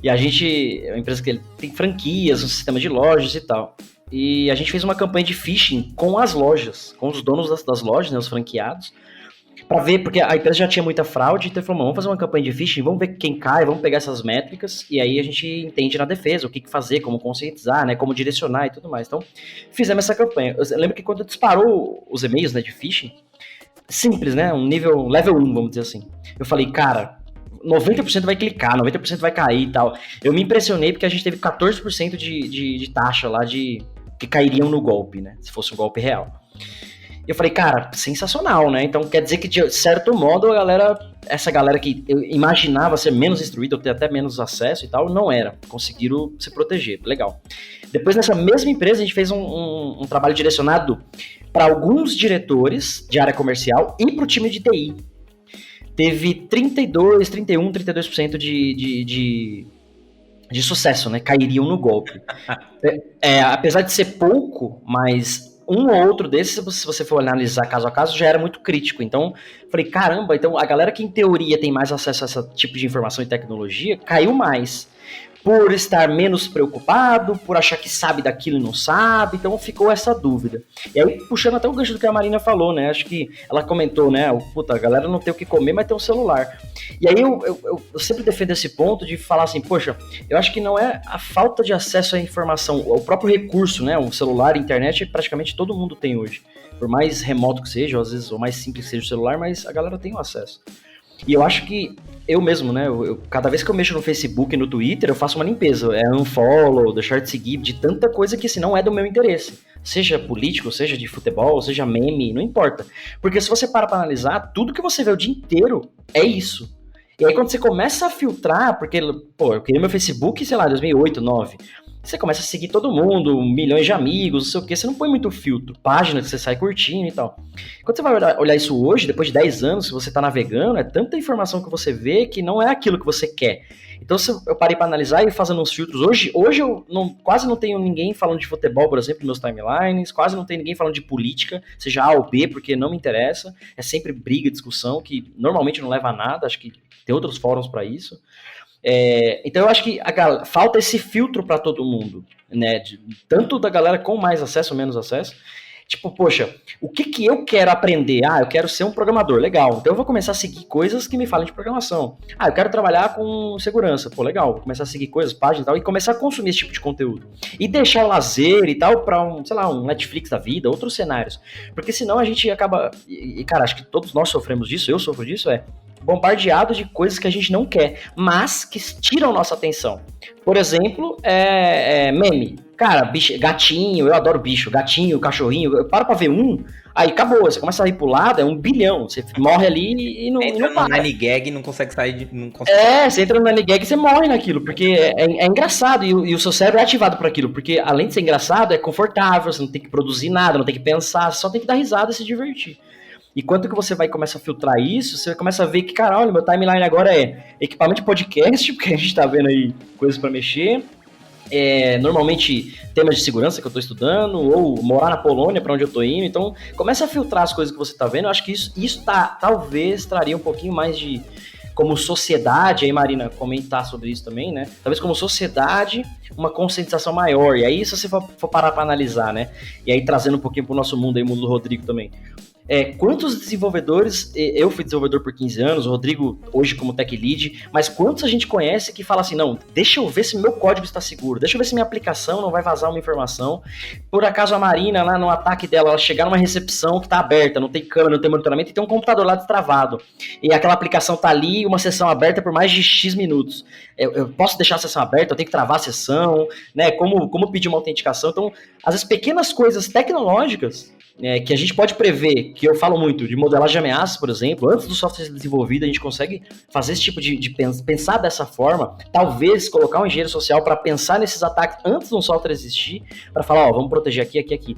E a gente, é uma empresa que tem franquias, um sistema de lojas e tal. E a gente fez uma campanha de phishing com as lojas, com os donos das lojas, né, os franqueados, para ver, porque a empresa já tinha muita fraude, então falou, vamos fazer uma campanha de phishing, vamos ver quem cai, vamos pegar essas métricas, e aí a gente entende na defesa o que fazer, como conscientizar, né, como direcionar e tudo mais. Então, fizemos essa campanha. Eu lembro que quando disparou os e-mails, né, de phishing, simples, né? Um nível level 1, vamos dizer assim. Eu falei, cara, 90% vai clicar, 90% vai cair e tal. Eu me impressionei porque a gente teve 14% de taxa lá que cairiam no golpe, né? Se fosse um golpe real. Eu falei, cara, sensacional, né? Então quer dizer que de certo modo essa galera que eu imaginava ser menos instruída, ou ter até menos acesso e tal, não era. Conseguiram se proteger, legal. Depois nessa mesma empresa a gente fez um trabalho direcionado para alguns diretores de área comercial e para o time de TI. Teve 32% de sucesso, né? Cairiam no golpe. Apesar de ser pouco, mas um ou outro desses, se você for analisar caso a caso, já era muito crítico. Então, falei, caramba, então a galera que em teoria tem mais acesso a esse tipo de informação e tecnologia, caiu mais. Por estar menos preocupado, por achar que sabe daquilo e não sabe, então ficou essa dúvida. E aí, puxando até o gancho do que a Marina falou, né, acho que ela comentou, né, puta, a galera não tem o que comer, mas tem um celular. E aí eu sempre defendo esse ponto de falar assim, poxa, eu acho que não é a falta de acesso à informação, o próprio recurso, né, o celular, a internet, praticamente todo mundo tem hoje. Por mais remoto que seja, ou às vezes, ou mais simples que seja o celular, mas a galera tem o acesso. E eu acho que eu mesmo, né, cada vez que eu mexo no Facebook e no Twitter, eu faço uma limpeza, unfollow, deixar de seguir, de tanta coisa que assim, não é do meu interesse. Seja político, seja de futebol, seja meme, não importa. Porque se você para pra analisar, tudo que você vê o dia inteiro é isso. E aí quando você começa a filtrar, porque, pô, eu criei meu Facebook, sei lá, 2008, 2009... Você começa a seguir todo mundo, milhões de amigos, não sei o que, você não põe muito filtro, página que você sai curtindo e tal. Quando você vai olhar isso hoje, depois de 10 anos que você tá navegando, é tanta informação que você vê que não é aquilo que você quer. Então eu parei para analisar e fazendo uns filtros. Hoje eu quase não tenho ninguém falando de futebol, por exemplo, nos meus timelines, quase não tem ninguém falando de política, seja A ou B, porque não me interessa. É sempre briga, discussão, que normalmente não leva a nada, acho que tem outros fóruns para isso. Então eu acho que falta esse filtro para todo mundo, né? Tanto da galera com mais acesso ou menos acesso. Tipo, poxa, o que eu quero aprender? Eu quero ser um programador, legal. Então eu vou começar a seguir coisas que me falem de programação. Eu quero trabalhar com segurança, pô, legal. Vou começar a seguir coisas, páginas e tal, e começar a consumir esse tipo de conteúdo. E deixar o lazer e tal para um Netflix da vida, outros cenários. Porque senão a gente acaba... E cara, acho que todos nós sofremos disso, eu sofro disso, bombardeado de coisas que a gente não quer, mas que tiram nossa atenção. Por exemplo, meme. Cara, bicho, gatinho, eu adoro bicho, gatinho, cachorrinho, eu paro pra ver aí acabou, você começa a ir pro lado, é 1 bilhão, você morre ali e não entra para. no Nanny Gag e não consegue sair, você entra no Nanny Gag e você morre naquilo, porque é engraçado e o seu cérebro é ativado por aquilo, porque além de ser engraçado, é confortável, você não tem que produzir nada, não tem que pensar, você só tem que dar risada e se divertir. E quanto que você vai começar a filtrar isso, você começa a ver que, cara, olha, meu timeline agora é equipamento de podcast, porque a gente tá vendo aí coisas pra mexer, normalmente temas de segurança que eu tô estudando, ou morar na Polônia, pra onde eu tô indo, então começa a filtrar as coisas que você tá vendo, eu acho que isso talvez traria um pouquinho mais de, como sociedade, aí Marina comentar sobre isso também, né, talvez como sociedade, uma conscientização maior, e aí se você for parar pra analisar, né, e aí trazendo um pouquinho pro nosso mundo aí, o mundo do Rodrigo também, quantos desenvolvedores, eu fui desenvolvedor por 15 anos, o Rodrigo hoje como tech lead, mas quantos a gente conhece que fala assim, não, deixa eu ver se meu código está seguro, deixa eu ver se minha aplicação não vai vazar uma informação, por acaso a Marina lá no ataque dela, ela chegar numa recepção que está aberta, não tem câmera, não tem monitoramento e tem um computador lá destravado, e aquela aplicação está ali, uma sessão aberta por mais de X minutos, eu posso deixar a sessão aberta, eu tenho que travar a sessão, né, como pedir uma autenticação, então, às vezes pequenas coisas tecnológicas, que a gente pode prever que eu falo muito, de modelagem de ameaças, por exemplo, antes do software ser desenvolvido, a gente consegue fazer esse tipo de pensar dessa forma, talvez colocar um engenheiro social para pensar nesses ataques antes do software existir, para falar, vamos proteger aqui.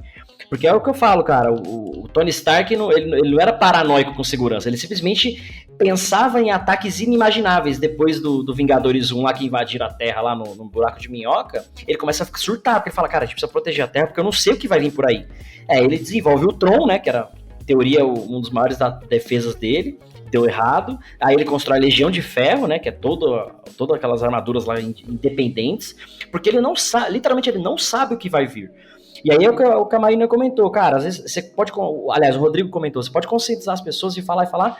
Porque é o que eu falo, cara, o Tony Stark, ele não era paranoico com segurança, ele simplesmente pensava em ataques inimagináveis. Depois do Vingadores 1 lá que invadiram a Terra lá no buraco de minhoca, ele começa a surtar, porque ele fala, cara, a gente precisa proteger a Terra porque eu não sei o que vai vir por aí. Ele desenvolve o Tron, né, que era, em teoria, um dos maiores defesas dele, deu errado, aí ele constrói a Legião de Ferro, né, que é todas aquelas armaduras lá independentes, porque ele não sabe, literalmente ele não sabe o que vai vir. E aí é o que a Marina comentou, cara, às vezes você pode, aliás, o Rodrigo comentou, você pode conscientizar as pessoas e falar,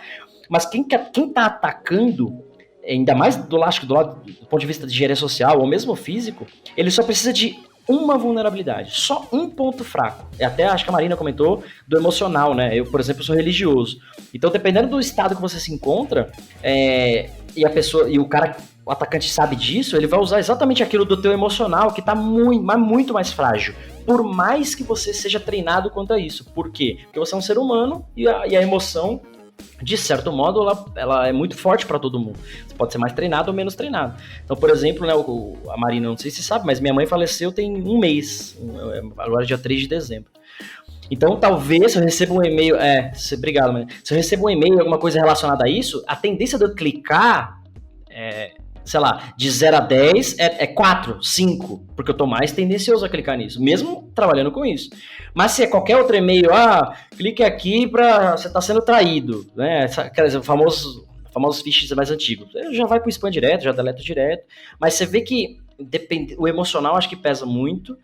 mas quem tá atacando, ainda mais do ponto de vista de engenharia social ou mesmo físico, ele só precisa de uma vulnerabilidade, só um ponto fraco. Até acho que a Marina comentou do emocional, né? Eu, por exemplo, sou religioso. Então, dependendo do estado que você se encontra, e a pessoa, e o atacante sabe disso, ele vai usar exatamente aquilo do teu emocional, que tá muito mais frágil. Por mais que você seja treinado quanto a isso. Por quê? Porque você é um ser humano e a emoção, de certo modo, ela é muito forte para todo mundo. Você pode ser mais treinado ou menos treinado. Então, por exemplo, né, a Marina, não sei se sabe, mas minha mãe faleceu tem um mês, agora dia 3 de dezembro. Então, talvez, se eu recebo um e-mail... obrigado, mãe. Se eu recebo um e-mail, alguma coisa relacionada a isso, a tendência de eu clicar sei lá, de 0 a 10 é 4, 5, porque eu tô mais tendencioso a clicar nisso, mesmo trabalhando com isso. Mas se é qualquer outro e-mail, clique aqui pra você tá sendo traído, né? Quer dizer, famosos phishing mais antigos. Já vai pro spam direto, já deleta direto, mas você vê que o emocional acho que pesa muito.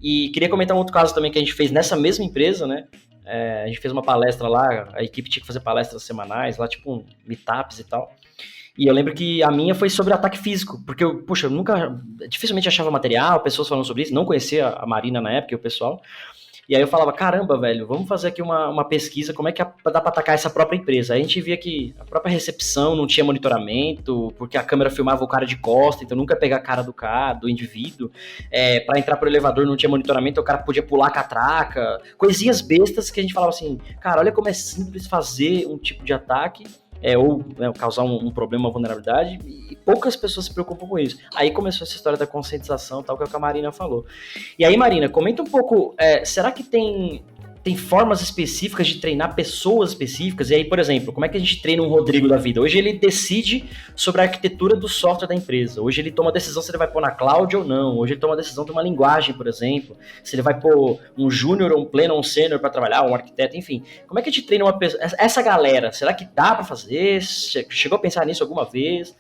E queria comentar um outro caso também que a gente fez nessa mesma empresa, né? A gente fez uma palestra lá, a equipe tinha que fazer palestras semanais, lá tipo meetups e tal. E eu lembro que a minha foi sobre ataque físico, porque eu dificilmente achava material, pessoas falando sobre isso, não conhecia a Marina na época e o pessoal. E aí eu falava, caramba, velho, vamos fazer aqui uma pesquisa, como é que dá pra atacar essa própria empresa. Aí a gente via que a própria recepção não tinha monitoramento, porque a câmera filmava o cara de costa, então nunca ia pegar a cara do indivíduo. Pra entrar pro elevador não tinha monitoramento, o cara podia pular a catraca, coisinhas bestas que a gente falava assim, cara, olha como é simples fazer um tipo de ataque, ou causar um problema, uma vulnerabilidade, e poucas pessoas se preocupam com isso. Aí começou essa história da conscientização, tal, que é o que a Marina falou. E aí, Marina, comenta um pouco, será que tem formas específicas de treinar pessoas específicas? E aí, por exemplo, como é que a gente treina um Rodrigo da vida? Hoje ele decide sobre a arquitetura do software da empresa. Hoje ele toma a decisão se ele vai pôr na cloud ou não. Hoje ele toma a decisão de uma linguagem, por exemplo. Se ele vai pôr um júnior, um pleno ou um sênior para trabalhar, um arquiteto, enfim. Como é que a gente treina uma pessoa? Essa galera, será que dá para fazer? Chegou a pensar nisso alguma vez?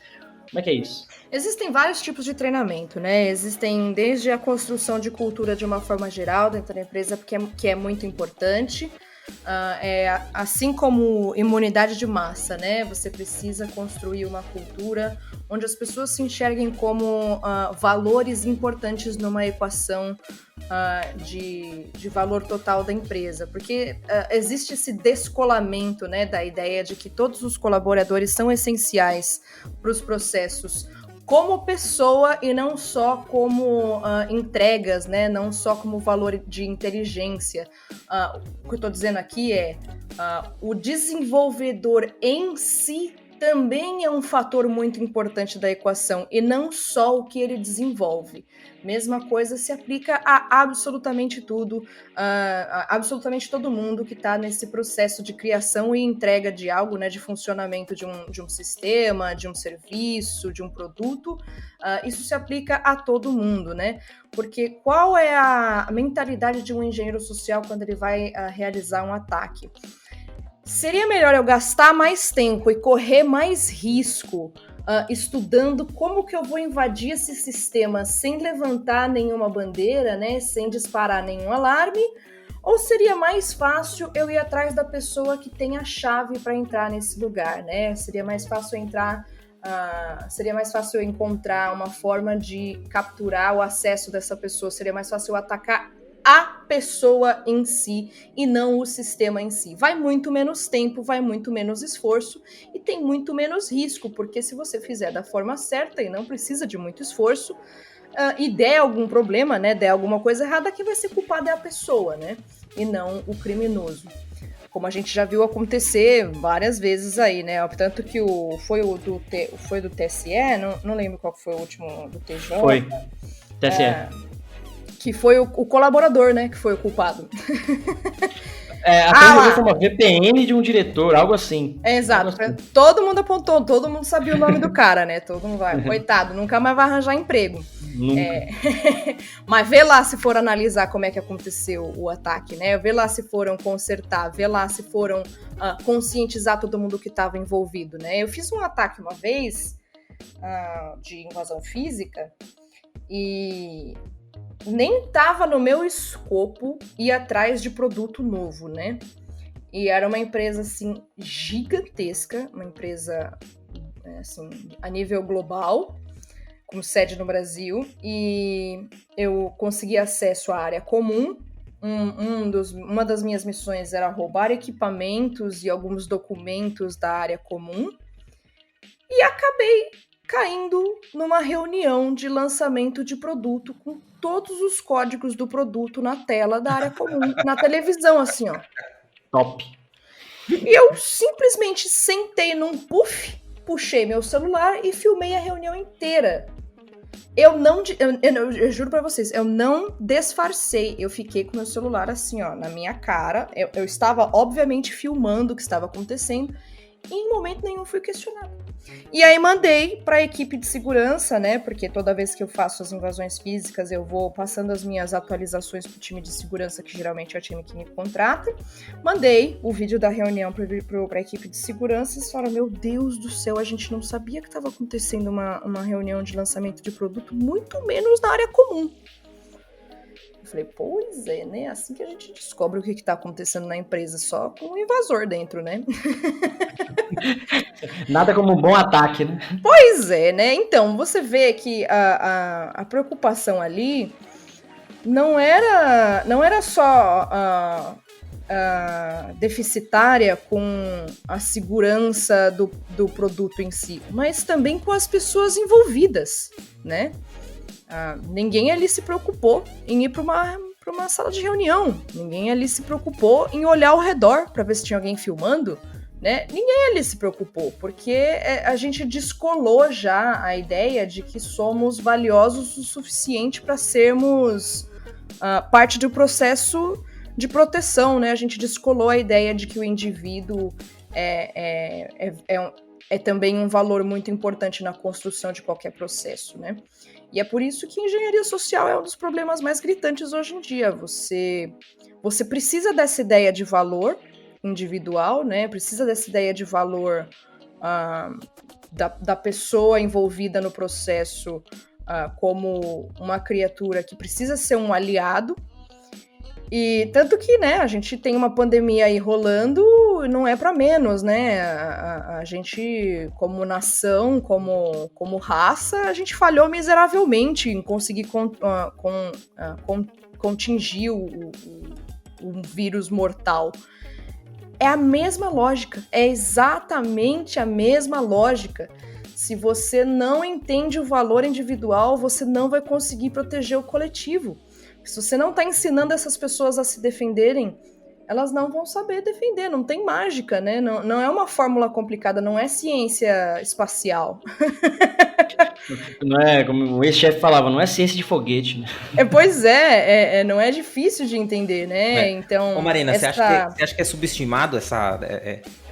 Como é que é isso? Existem vários tipos de treinamento, né? Existem desde a construção de cultura de uma forma geral dentro da empresa, que é muito importante. Assim como imunidade de massa, né? Você precisa construir uma cultura onde as pessoas se enxerguem como valores importantes numa equação de valor total da empresa, porque existe esse descolamento, né, da ideia de que todos os colaboradores são essenciais para os processos como pessoa e não só como entregas, né? Não só como valor de inteligência. O que eu estou dizendo aqui o desenvolvedor em si também é um fator muito importante da equação e não só o que ele desenvolve. Mesma coisa se aplica a absolutamente tudo, absolutamente todo mundo que está nesse processo de criação e entrega de algo, né, de funcionamento de um sistema, de um serviço, de um produto. Isso se aplica a todo mundo, né? Porque qual é a mentalidade de um engenheiro social quando ele vai realizar um ataque? Seria melhor eu gastar mais tempo e correr mais risco estudando como que eu vou invadir esse sistema sem levantar nenhuma bandeira, né, sem disparar nenhum alarme? Ou seria mais fácil eu ir atrás da pessoa que tem a chave para entrar nesse lugar, né? Seria mais fácil eu encontrar uma forma de capturar o acesso dessa pessoa, seria mais fácil eu atacar a pessoa em si e não o sistema em si. Vai muito menos tempo, vai muito menos esforço e tem muito menos risco, porque se você fizer da forma certa e não precisa de muito esforço, e der algum problema, né, der alguma coisa errada, quem vai ser culpado é a pessoa, né, e não o criminoso. como a gente já viu acontecer várias vezes aí, né? Tanto que foi do TSE, não lembro qual foi o último do TJ. Foi, TSE. Que foi o colaborador, né, que foi o culpado. Até foi uma VPN de um diretor, algo assim. Exato. Todo mundo apontou, todo mundo sabia o nome do cara, né? Todo mundo vai, coitado, nunca mais vai arranjar emprego. Mas vê lá se for analisar como é que aconteceu o ataque, né? Vê lá se foram consertar, vê lá se foram conscientizar todo mundo que estava envolvido, né? Eu fiz um ataque uma vez de invasão física e nem estava no meu escopo ir atrás de produto novo, né? E era uma empresa, assim, gigantesca, uma empresa, assim, a nível global, com sede no Brasil, e eu consegui acesso à área comum. Uma das minhas missões era roubar equipamentos e alguns documentos da área comum, e acabei caindo numa reunião de lançamento de produto com todos os códigos do produto na tela da área comum, na televisão, assim, ó. Top. E eu simplesmente sentei num puff, puxei meu celular e filmei a reunião inteira. Eu juro pra vocês, eu não disfarcei. Eu fiquei com meu celular assim, ó, na minha cara. Eu estava, obviamente, filmando o que estava acontecendo. E em momento nenhum fui questionada. E aí mandei para a equipe de segurança, né? Porque toda vez que eu faço as invasões físicas, eu vou passando as minhas atualizações pro time de segurança, que geralmente é o time que me contrata. Mandei o vídeo da reunião para a equipe de segurança e eles falaram, meu Deus do céu, a gente não sabia que estava acontecendo uma reunião de lançamento de produto, muito menos na área comum. Eu falei, pois é, né? Assim que a gente descobre o que está acontecendo na empresa, só com um invasor dentro, né? Nada como um bom ataque, né? Pois é, né? Então, você vê que a preocupação ali não era só deficitária com a segurança do produto em si, mas também com as pessoas envolvidas, né? Ninguém ali se preocupou em ir para uma sala de reunião. Ninguém ali se preocupou em olhar ao redor para ver se tinha alguém filmando, né? Ninguém ali se preocupou, porque a gente descolou já a ideia de que somos valiosos o suficiente para sermos parte do processo de proteção, né? A gente descolou a ideia de que o indivíduo é também um valor muito importante na construção de qualquer processo, né? E é por isso que engenharia social é um dos problemas mais gritantes hoje em dia. Você precisa dessa ideia de valor individual, né? Precisa dessa ideia de valor da pessoa envolvida no processo como uma criatura que precisa ser um aliado. E tanto que, né, a gente tem uma pandemia aí rolando, não é para menos, né? A gente, como nação, como raça, a gente falhou miseravelmente em conseguir contingir o vírus mortal. É a mesma lógica, é exatamente a mesma lógica. Se você não entende o valor individual, você não vai conseguir proteger o coletivo. Se você não está ensinando essas pessoas a se defenderem, elas não vão saber defender, não tem mágica, né? Não é uma fórmula complicada, não é ciência espacial. Não é, como o ex-chefe falava, não é ciência de foguete, né? Pois não é difícil de entender, né? Então, Ô Marina, você acha que é subestimado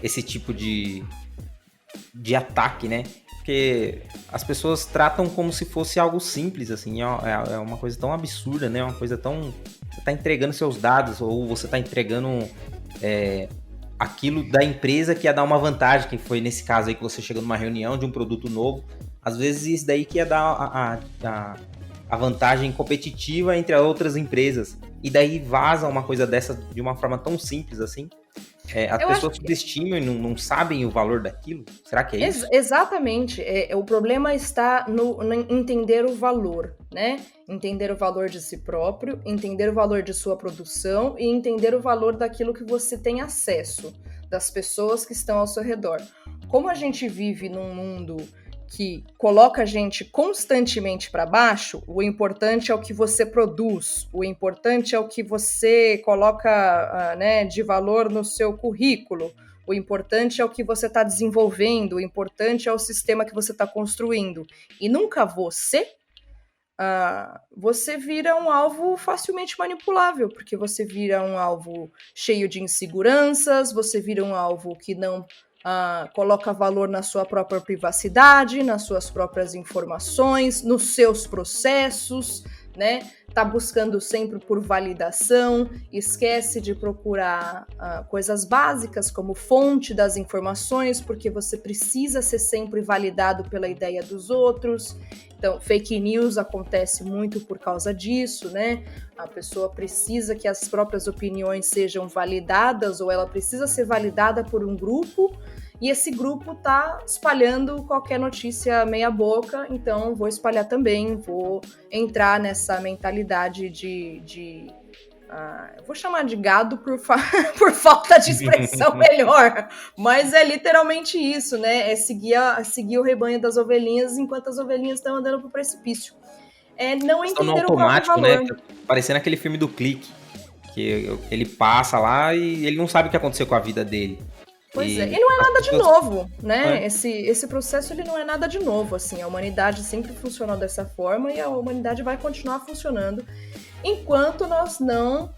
esse tipo de ataque, né? Porque as pessoas tratam como se fosse algo simples, assim, é uma coisa tão absurda, né? Uma coisa tão... Você tá entregando seus dados, ou você tá entregando aquilo da empresa que ia dar uma vantagem, que foi nesse caso aí que você chegou numa reunião de um produto novo. Às vezes isso daí que ia dar a vantagem competitiva entre as outras empresas. E daí vaza uma coisa dessa de uma forma tão simples assim. As pessoas subestimam e não sabem o valor daquilo? Será que é isso? Exatamente. O problema está no entender o valor, né? Entender o valor de si próprio, entender o valor de sua produção e entender o valor daquilo que você tem acesso, das pessoas que estão ao seu redor. Como a gente vive num mundo que coloca a gente constantemente para baixo, o importante é o que você produz, o importante é o que você coloca de valor no seu currículo, o importante é o que você está desenvolvendo, o importante é o sistema que você está construindo, e nunca você, você vira um alvo facilmente manipulável, porque você vira um alvo cheio de inseguranças, você vira um alvo que não coloca valor na sua própria privacidade, nas suas próprias informações, nos seus processos, né? Tá buscando sempre por validação, esquece de procurar coisas básicas como fonte das informações, porque você precisa ser sempre validado pela ideia dos outros. Então, fake news acontece muito por causa disso, né? A pessoa precisa que as próprias opiniões sejam validadas, ou ela precisa ser validada por um grupo, e esse grupo tá espalhando qualquer notícia meia boca, então vou espalhar também, vou entrar nessa mentalidade de vou chamar de gado por falta de expressão melhor, mas é literalmente isso, né? É seguir o rebanho das ovelhinhas enquanto as ovelhinhas estão andando pro precipício. Não entender o próprio valor. Né? Parecendo aquele filme do Clique, que ele passa lá e ele não sabe o que aconteceu com a vida dele. Pois é, e não é nada de novo, né? Esse processo ele não é nada de novo, assim, a humanidade sempre funcionou dessa forma e a humanidade vai continuar funcionando enquanto nós não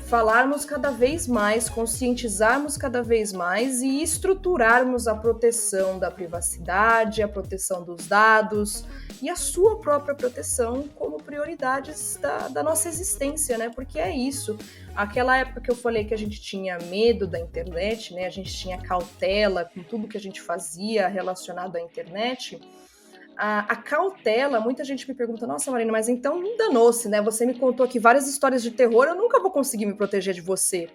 falarmos cada vez mais, conscientizarmos cada vez mais e estruturarmos a proteção da privacidade, a proteção dos dados e a sua própria proteção como prioridades da nossa existência, né? Porque é isso. Aquela época que eu falei que a gente tinha medo da internet, né? A gente tinha cautela com tudo que a gente fazia relacionado à internet. A cautela, muita gente me pergunta, nossa, Marina, mas então danou-se, né? Você me contou aqui várias histórias de terror, eu nunca vou conseguir me proteger de você.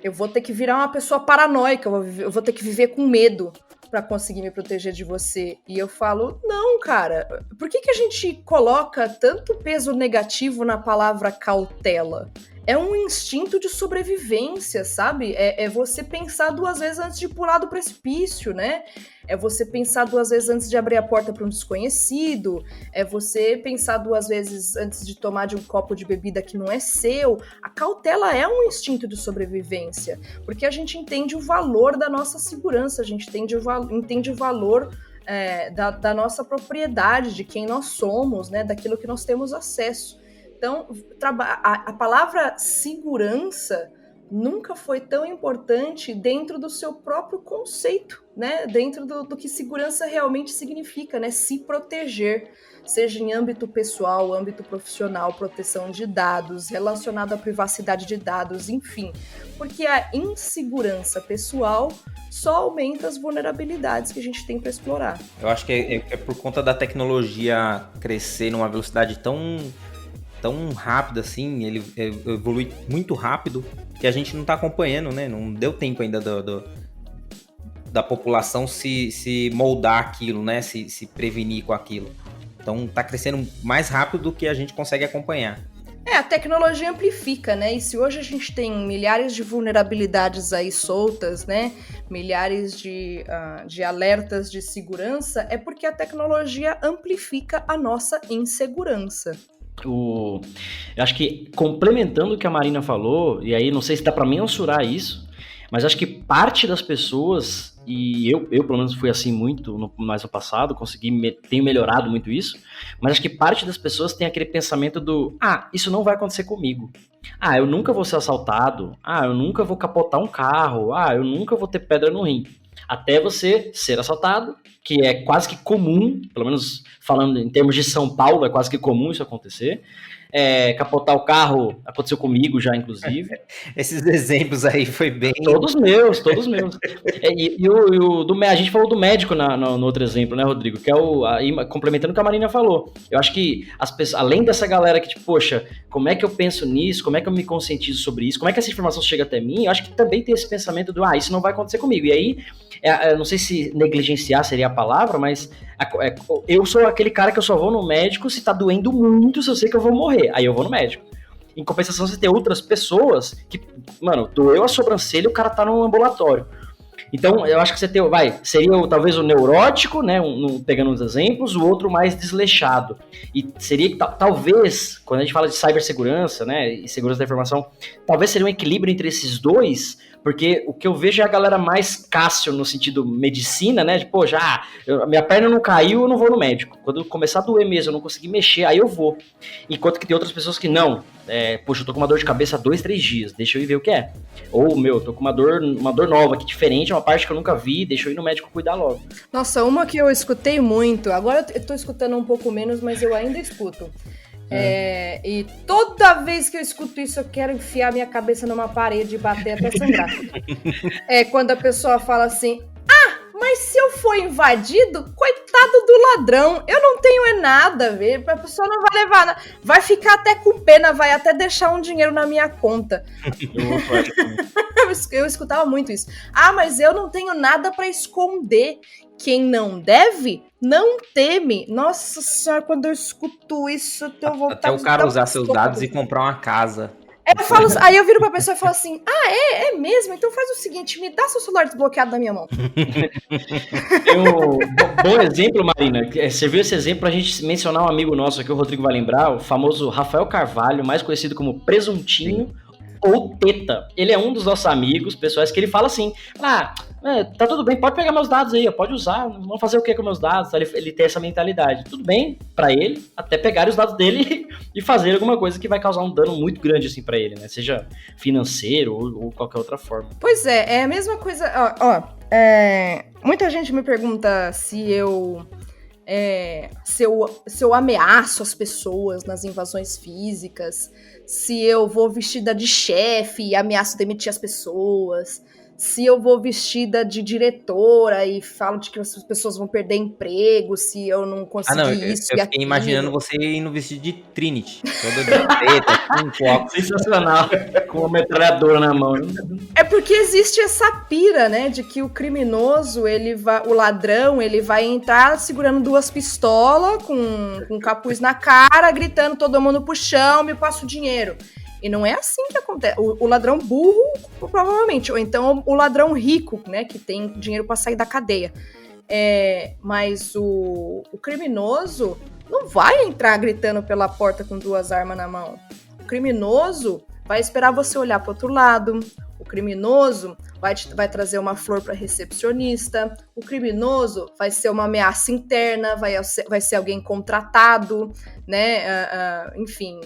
Eu vou ter que virar uma pessoa paranoica, eu vou ter que viver com medo para conseguir me proteger de você. E eu falo, não, cara, por que a gente coloca tanto peso negativo na palavra cautela? É um instinto de sobrevivência, sabe? É você pensar 2 vezes antes de pular do precipício, né? É você pensar 2 vezes antes de abrir a porta para um desconhecido. É você pensar 2 vezes antes de tomar de um copo de bebida que não é seu. A cautela é um instinto de sobrevivência, porque a gente entende o valor da nossa segurança, a gente entende o valor da nossa propriedade, de quem nós somos, né? Daquilo que nós temos acesso. Então, a palavra segurança nunca foi tão importante dentro do seu próprio conceito, né? Dentro do que segurança realmente significa, né? Se proteger, seja em âmbito pessoal, âmbito profissional, proteção de dados, relacionado à privacidade de dados, enfim. Porque a insegurança pessoal só aumenta as vulnerabilidades que a gente tem para explorar. Eu acho que é por conta da tecnologia crescer numa velocidade tão rápido assim, ele evolui muito rápido, que a gente não tá acompanhando, né? Não deu tempo ainda da população se moldar aquilo, né? Se prevenir com aquilo. Então tá crescendo mais rápido do que a gente consegue acompanhar. A tecnologia amplifica, né? E se hoje a gente tem milhares de vulnerabilidades aí soltas, né? Milhares de alertas de segurança, é porque a tecnologia amplifica a nossa insegurança. Eu acho que, complementando o que a Marina falou, e aí não sei se dá para mensurar isso, mas acho que parte das pessoas, e eu pelo menos fui assim muito mais no passado, tenho melhorado muito isso, mas acho que parte das pessoas tem aquele pensamento do, isso não vai acontecer comigo, eu nunca vou ser assaltado, eu nunca vou capotar um carro, eu nunca vou ter pedra no rim. Até você ser assaltado, que é quase que comum, pelo menos falando em termos de São Paulo, é quase que comum isso acontecer. Capotar o carro aconteceu comigo já, inclusive. Esses exemplos aí foi bem... Todos meus. A gente falou do médico no outro exemplo, né, Rodrigo? Que é complementando o que a Marina falou. Eu acho que as pessoas, além dessa galera que, tipo, poxa, como é que eu penso nisso? Como é que eu me conscientizo sobre isso? Como é que essa informação chega até mim? Eu acho que também tem esse pensamento do, isso não vai acontecer comigo. E aí, eu não sei se negligenciar seria a palavra, mas eu sou aquele cara que eu só vou no médico se tá doendo muito, se eu sei que eu vou morrer. Aí eu vou no médico. Em compensação, você tem outras pessoas que, mano, doeu a sobrancelha e o cara tá no ambulatório. Então, eu acho que seria talvez o neurótico, né, pegando uns exemplos, o outro mais desleixado. E seria que talvez, quando a gente fala de cibersegurança, né, e segurança da informação, talvez seria um equilíbrio entre esses dois, porque o que eu vejo é a galera mais Cássio no sentido medicina, né, de, pô, minha perna não caiu, eu não vou no médico. Quando começar a doer mesmo, eu não conseguir mexer, aí eu vou. Enquanto que tem outras pessoas que não. Poxa, eu tô com uma dor de cabeça há 2-3 dias, deixa eu ir ver o que é. Ou, tô com uma dor nova, que diferente, uma parte que eu nunca vi, deixa eu ir no médico cuidar logo. Nossa, uma que eu escutei muito, agora eu tô escutando um pouco menos, mas eu ainda escuto. E toda vez que eu escuto isso, eu quero enfiar minha cabeça numa parede e bater até sangrar. É quando a pessoa fala assim, mas se eu for invadido, coitado do ladrão, eu não tenho nada a ver, a pessoa não vai levar nada, vai ficar até com pena, vai até deixar um dinheiro na minha conta. Eu escutava muito isso. Mas eu não tenho nada pra esconder. Quem não deve, não teme. Nossa senhora, quando eu escuto isso, eu tenho vontade até o cara usar seus dados e comprar uma casa. Aí eu viro pra pessoa e falo assim, é mesmo? Então faz o seguinte, me dá seu celular desbloqueado na minha mão. Tem um bom exemplo, Marina, serviu esse exemplo pra gente mencionar um amigo nosso aqui, o Rodrigo vai lembrar, o famoso Rafael Carvalho, mais conhecido como Presuntinho ou Teta. Ele é um dos nossos amigos pessoais que ele fala assim, tá tudo bem, pode pegar meus dados aí, pode usar, vamos fazer o que com meus dados? Ele tem essa mentalidade. Tudo bem pra ele, até pegar os dados dele e fazer alguma coisa que vai causar um dano muito grande assim pra ele, né? Seja financeiro ou qualquer outra forma. Pois é a mesma coisa, muita gente me pergunta se eu ameaço as pessoas nas invasões físicas, se eu vou vestida de chefe e ameaço demitir as pessoas, se eu vou vestida de diretora e falo de que as pessoas vão perder emprego se eu não conseguir isso e aquilo. Eu fiquei imaginando você indo vestido de Trinity, toda de preta, com foco. Sensacional, com uma metralhadora na mão. É porque existe essa pira, né, de que o criminoso, o ladrão, ele vai entrar segurando 2 pistolas, com capuz na cara, gritando todo mundo pro chão, me passa o dinheiro. E não é assim que acontece. O ladrão burro, provavelmente, ou então o ladrão rico, né, que tem dinheiro para sair da cadeia. Mas o criminoso não vai entrar gritando pela porta com 2 armas na mão. O criminoso vai esperar você olhar para outro lado. O criminoso vai trazer uma flor para recepcionista. O criminoso vai ser uma ameaça interna, vai ser alguém contratado, né? Enfim,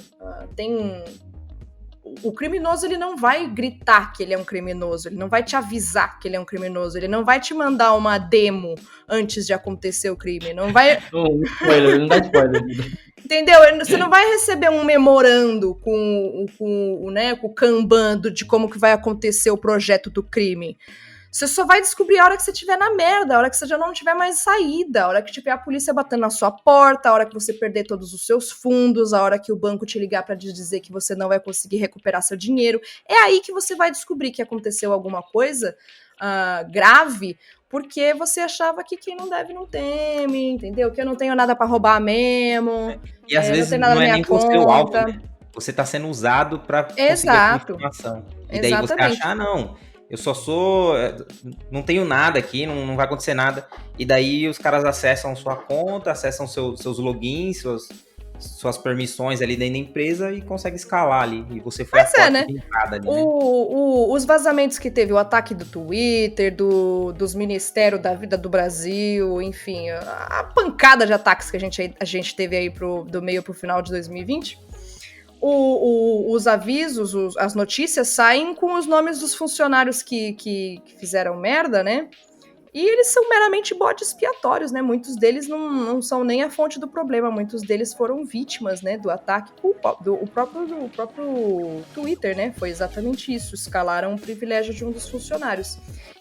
o criminoso, ele não vai gritar que ele é um criminoso, ele não vai te avisar que ele é um criminoso, ele não vai te mandar uma demo antes de acontecer o crime, não vai... Não dá spoiler. Entendeu? Você não vai receber um memorando com o Kanban de como que vai acontecer o projeto do crime. Você só vai descobrir a hora que você estiver na merda, a hora que você já não tiver mais saída, a hora que tiver a polícia batendo na sua porta, a hora que você perder todos os seus fundos, a hora que o banco te ligar para te dizer que você não vai conseguir recuperar seu dinheiro. É aí que você vai descobrir que aconteceu alguma coisa grave, porque você achava que quem não deve não teme, entendeu? Que eu não tenho nada para roubar mesmo. E às vezes não é nem você o alvo, né? Você tá sendo usado para conseguir a informação. E daí você acha, não... Eu só não tenho nada aqui, não vai acontecer nada. E daí os caras acessam sua conta, acessam seus logins, suas permissões ali dentro da empresa e conseguem escalar ali. E você foi né? Ali, né? Os vazamentos que teve, o ataque do Twitter, dos Ministérios da Vida do Brasil, enfim, a pancada de ataques que a gente teve aí do meio pro final de 2020. Os avisos, as notícias saem com os nomes dos funcionários que fizeram merda, né? E eles são meramente bodes expiatórios, né? Muitos deles não são nem a fonte do problema, muitos deles foram vítimas, né, do ataque. O próprio Twitter, né? Foi exatamente isso, escalaram o privilégio de um dos funcionários.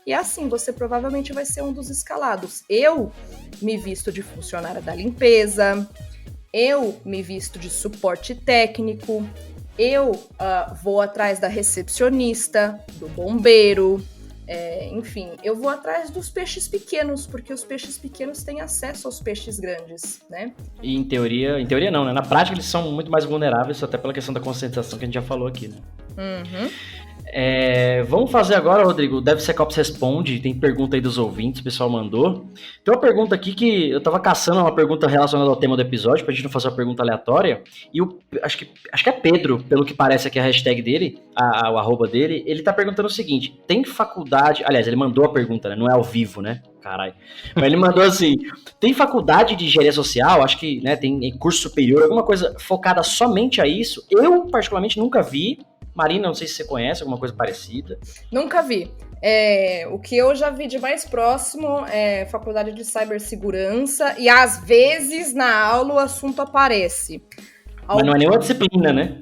E assim, você provavelmente vai ser um dos escalados. Eu me visto de funcionária da limpeza, eu me visto de suporte técnico, eu vou atrás da recepcionista, do bombeiro, enfim, eu vou atrás dos peixes pequenos, porque os peixes pequenos têm acesso aos peixes grandes, né? E em teoria não, né? Na prática eles são muito mais vulneráveis, até pela questão da conscientização que a gente já falou aqui, né? Uhum. Vamos fazer agora, Rodrigo, o DevSecOps Responde, tem pergunta aí dos ouvintes, o pessoal mandou. Tem uma pergunta aqui que eu tava caçando uma pergunta relacionada ao tema do episódio, pra gente não fazer uma pergunta aleatória, e acho que é Pedro, pelo que parece aqui a hashtag dele, o arroba dele, ele tá perguntando o seguinte, tem faculdade, aliás, ele mandou a pergunta, né, não é ao vivo, né, caralho, mas ele mandou assim, tem faculdade de engenharia social, acho que, né, tem curso superior, alguma coisa focada somente a isso? Eu, particularmente, nunca vi. Marina, não sei se você conhece alguma coisa parecida. Nunca vi. O que eu já vi de mais próximo é faculdade de cibersegurança e às vezes na aula o assunto aparece. Mas não é nenhuma disciplina, né?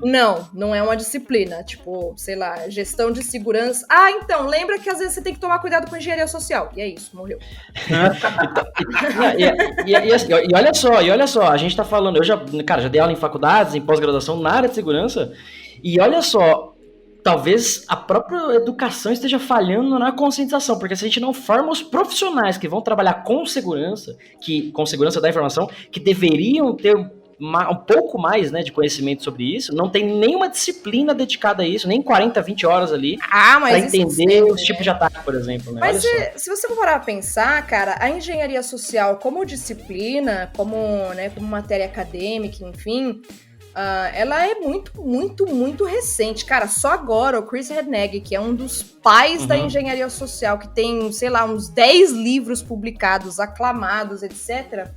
Não é uma disciplina. Tipo, sei lá, gestão de segurança. Então, lembra que às vezes você tem que tomar cuidado com engenharia social. E é isso, morreu. E olha só, a gente tá falando, eu já dei aula em faculdades, em pós-graduação na área de segurança, e olha só, talvez a própria educação esteja falhando na conscientização, porque se a gente não forma os profissionais que vão trabalhar com segurança da informação, que deveriam ter um pouco mais, né, de conhecimento sobre isso, não tem nenhuma disciplina dedicada a isso, nem 40, 20 horas ali para entender os tipos de ataque, por exemplo. Né? Mas se você for parar a pensar, cara, a engenharia social como disciplina, como matéria acadêmica, enfim, ela é muito, muito, muito recente. Cara, só agora o Chris Hedneg, que é um dos pais da engenharia social, que tem, sei lá, uns 10 livros publicados, aclamados, etc.,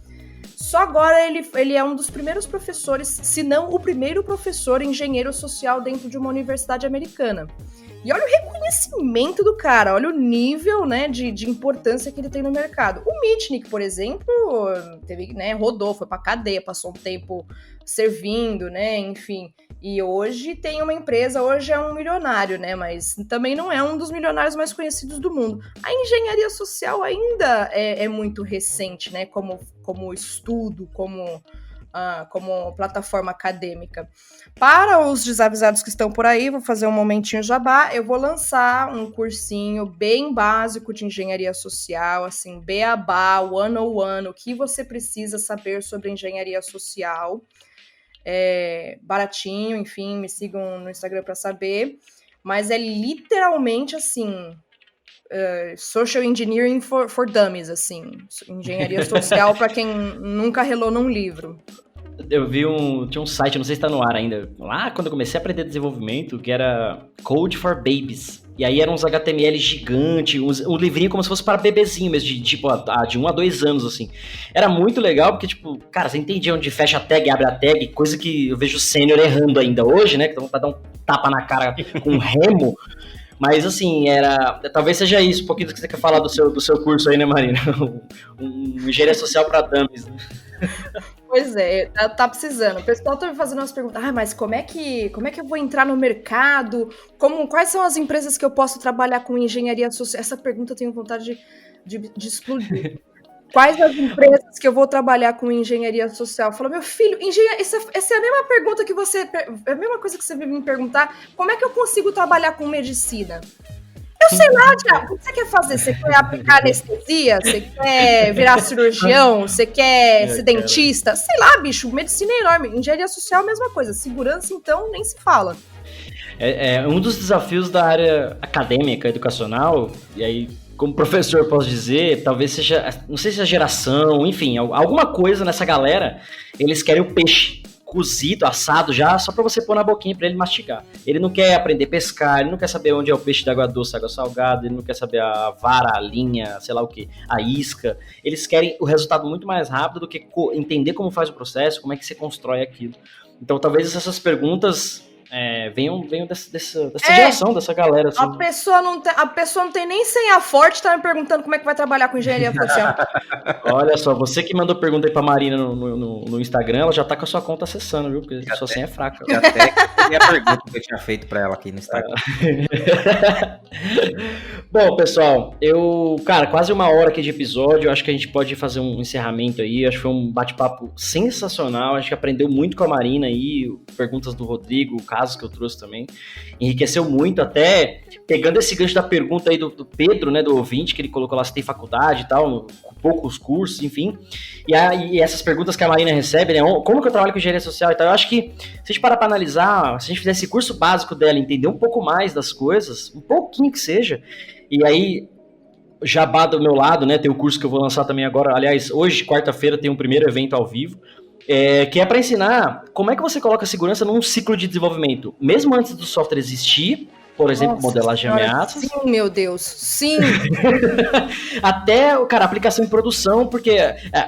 só agora ele é um dos primeiros professores, se não o primeiro professor engenheiro social dentro de uma universidade americana. E olha o reconhecimento do cara, olha o nível, né, de importância que ele tem no mercado. O Mitnick, por exemplo, teve, né, rodou, foi pra cadeia, passou um tempo servindo, né, enfim. E hoje tem uma empresa, hoje é um milionário, né, mas também não é um dos milionários mais conhecidos do mundo. A engenharia social ainda é muito recente, né, como estudo, como plataforma acadêmica. Para os desavisados que estão por aí, vou fazer um momentinho jabá, eu vou lançar um cursinho bem básico de engenharia social, assim, beabá, 101, o que você precisa saber sobre engenharia social. Baratinho, enfim, me sigam no Instagram para saber, mas é literalmente assim, social engineering for dummies, assim, engenharia social para quem nunca relou num livro. Eu vi tinha um site, não sei se tá no ar ainda, lá quando eu comecei a aprender desenvolvimento, que era Code for Babies. E aí eram uns HTML gigantes, um livrinho como se fosse para bebezinho mesmo, de 1 a 2 anos, assim. Era muito legal, porque, tipo, cara, você entendia onde fecha a tag, abre a tag, coisa que eu vejo o sênior errando ainda hoje, né, que dá um tapa na cara com um remo. Mas, assim, talvez seja isso, um pouquinho do que você quer falar do seu curso aí, né, Marina? Um engenharia social para dummies, né? Pois é, tá precisando. O pessoal tá me fazendo umas perguntas. Mas como é que eu vou entrar no mercado? Quais são as empresas que eu posso trabalhar com engenharia social? Essa pergunta eu tenho vontade de explodir. Quais as empresas que eu vou trabalhar com engenharia social? Fala, meu filho, essa é a mesma pergunta que é a mesma coisa que você veio me perguntar. Como é que eu consigo trabalhar com medicina? Eu sei lá, Thiago, o que você quer fazer? Você quer aplicar anestesia? Você quer virar cirurgião? Você quer ser dentista? Sei lá, bicho, medicina é enorme. Engenharia social é a mesma coisa. Segurança, então, nem se fala. Um dos desafios da área acadêmica, educacional, e aí, como professor, eu posso dizer, talvez seja, não sei se é a geração, enfim, alguma coisa nessa galera, eles querem o peixe cozido, assado já, só pra você pôr na boquinha pra ele mastigar. Ele não quer aprender a pescar, ele não quer saber onde é o peixe de água doce, água salgada, ele não quer saber a vara, a linha, sei lá o que, a isca. Eles querem o resultado muito mais rápido do que entender como faz o processo, como é que você constrói aquilo. Então, talvez essas perguntas venham dessa geração, dessa galera. Assim. A pessoa não tem nem senha forte, tá me perguntando como é que vai trabalhar com engenharia social. Olha só, você que mandou pergunta aí pra Marina no Instagram, ela já tá com a sua conta acessando, viu? Porque a sua senha é fraca. Já até a pergunta que eu tinha feito pra ela aqui no Instagram. Bom, pessoal, cara, quase 1 hora aqui de episódio, acho que a gente pode fazer um encerramento aí, acho que foi um bate-papo sensacional, acho que aprendeu muito com a Marina aí, perguntas do Rodrigo, casos que eu trouxe também. Enriqueceu muito, até pegando esse gancho da pergunta aí do Pedro, né, do ouvinte, que ele colocou lá se tem faculdade e tal, poucos cursos, enfim. E essas perguntas que a Marina recebe, né, como que eu trabalho com engenharia social e tal, eu acho que se a gente parar para analisar, se a gente fizer esse curso básico dela, entender um pouco mais das coisas, um pouquinho que seja, e aí... Jabá do meu lado, né? Tem o curso que eu vou lançar também agora. Aliás, hoje, quarta-feira, tem um primeiro evento ao vivo, que é para ensinar como é que você coloca segurança num ciclo de desenvolvimento, mesmo antes do software existir, por exemplo, modelagem de ameaças. Sim, meu Deus, sim! Até, cara, aplicação em produção, porque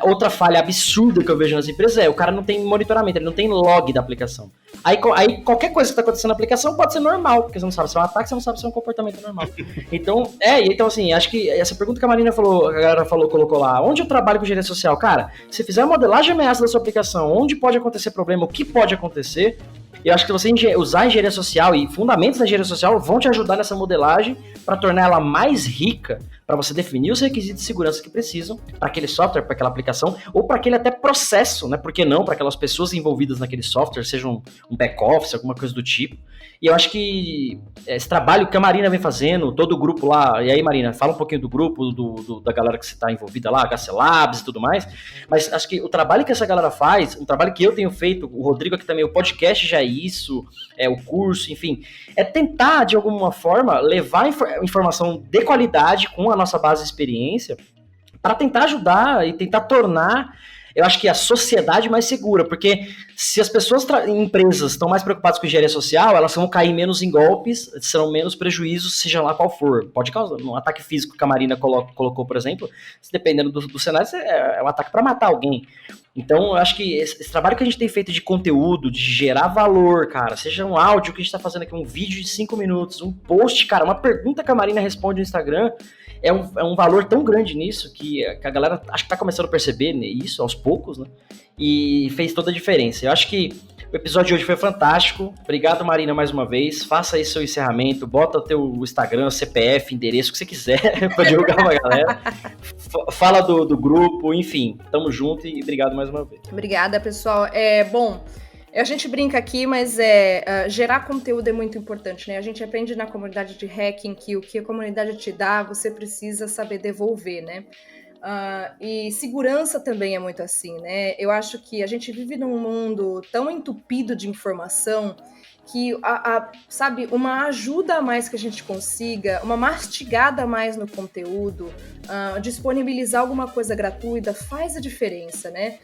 outra falha absurda que eu vejo nas empresas o cara não tem monitoramento, ele não tem log da aplicação. Aí qualquer coisa que está acontecendo na aplicação pode ser normal, porque você não sabe se é um ataque, você não sabe se é um comportamento normal. Então, assim, acho que essa pergunta que a Marina falou, a galera colocou lá, onde eu trabalho com engenharia social? Cara, se fizer a modelagem de ameaça da sua aplicação, onde pode acontecer problema, o que pode acontecer, eu acho que você usar a engenharia social e fundamentos da engenharia social vão te ajudar nessa modelagem para tornar ela mais rica, para você definir os requisitos de segurança que precisam para aquele software, para aquela aplicação, ou para aquele até processo, né? Por que não? Para aquelas pessoas envolvidas naquele software, seja um back-office, alguma coisa do tipo. E eu acho que esse trabalho que a Marina vem fazendo, todo o grupo lá, e aí, Marina, fala um pouquinho do grupo, da galera que você está envolvida lá, HC Labs e tudo mais, mas acho que o trabalho que essa galera faz, o trabalho que eu tenho feito, o Rodrigo aqui também, o podcast já é isso, o curso, enfim, é tentar, de alguma forma, levar informação de qualidade com a nossa base de experiência para tentar ajudar e tentar tornar, eu acho que a sociedade mais segura, porque se as pessoas em empresas estão mais preocupadas com engenharia social, elas vão cair menos em golpes, serão menos prejuízos, seja lá qual for. Pode causar um ataque físico que a Marina colocou, por exemplo, dependendo do cenário, é um ataque para matar alguém. Então, eu acho que esse trabalho que a gente tem feito de conteúdo, de gerar valor, cara, seja um áudio que a gente está fazendo aqui, um vídeo de 5 minutos, um post, cara, uma pergunta que a Marina responde no Instagram, é um valor tão grande nisso que a galera acho que está começando a perceber isso aos poucos, né? E fez toda a diferença. Eu acho que o episódio de hoje foi fantástico. Obrigado, Marina, mais uma vez. Faça aí seu encerramento, bota o teu Instagram, CPF, endereço, o que você quiser para divulgar pra galera. Fala do grupo, enfim. Tamo junto e obrigado mais uma vez. Obrigada, pessoal. Bom, a gente brinca aqui, mas gerar conteúdo é muito importante, né? A gente aprende na comunidade de hacking que o que a comunidade te dá, você precisa saber devolver, né? E segurança também é muito assim, né? Eu acho que a gente vive num mundo tão entupido de informação que, sabe, uma ajuda a mais que a gente consiga, uma mastigada a mais no conteúdo, disponibilizar alguma coisa gratuita faz a diferença, né?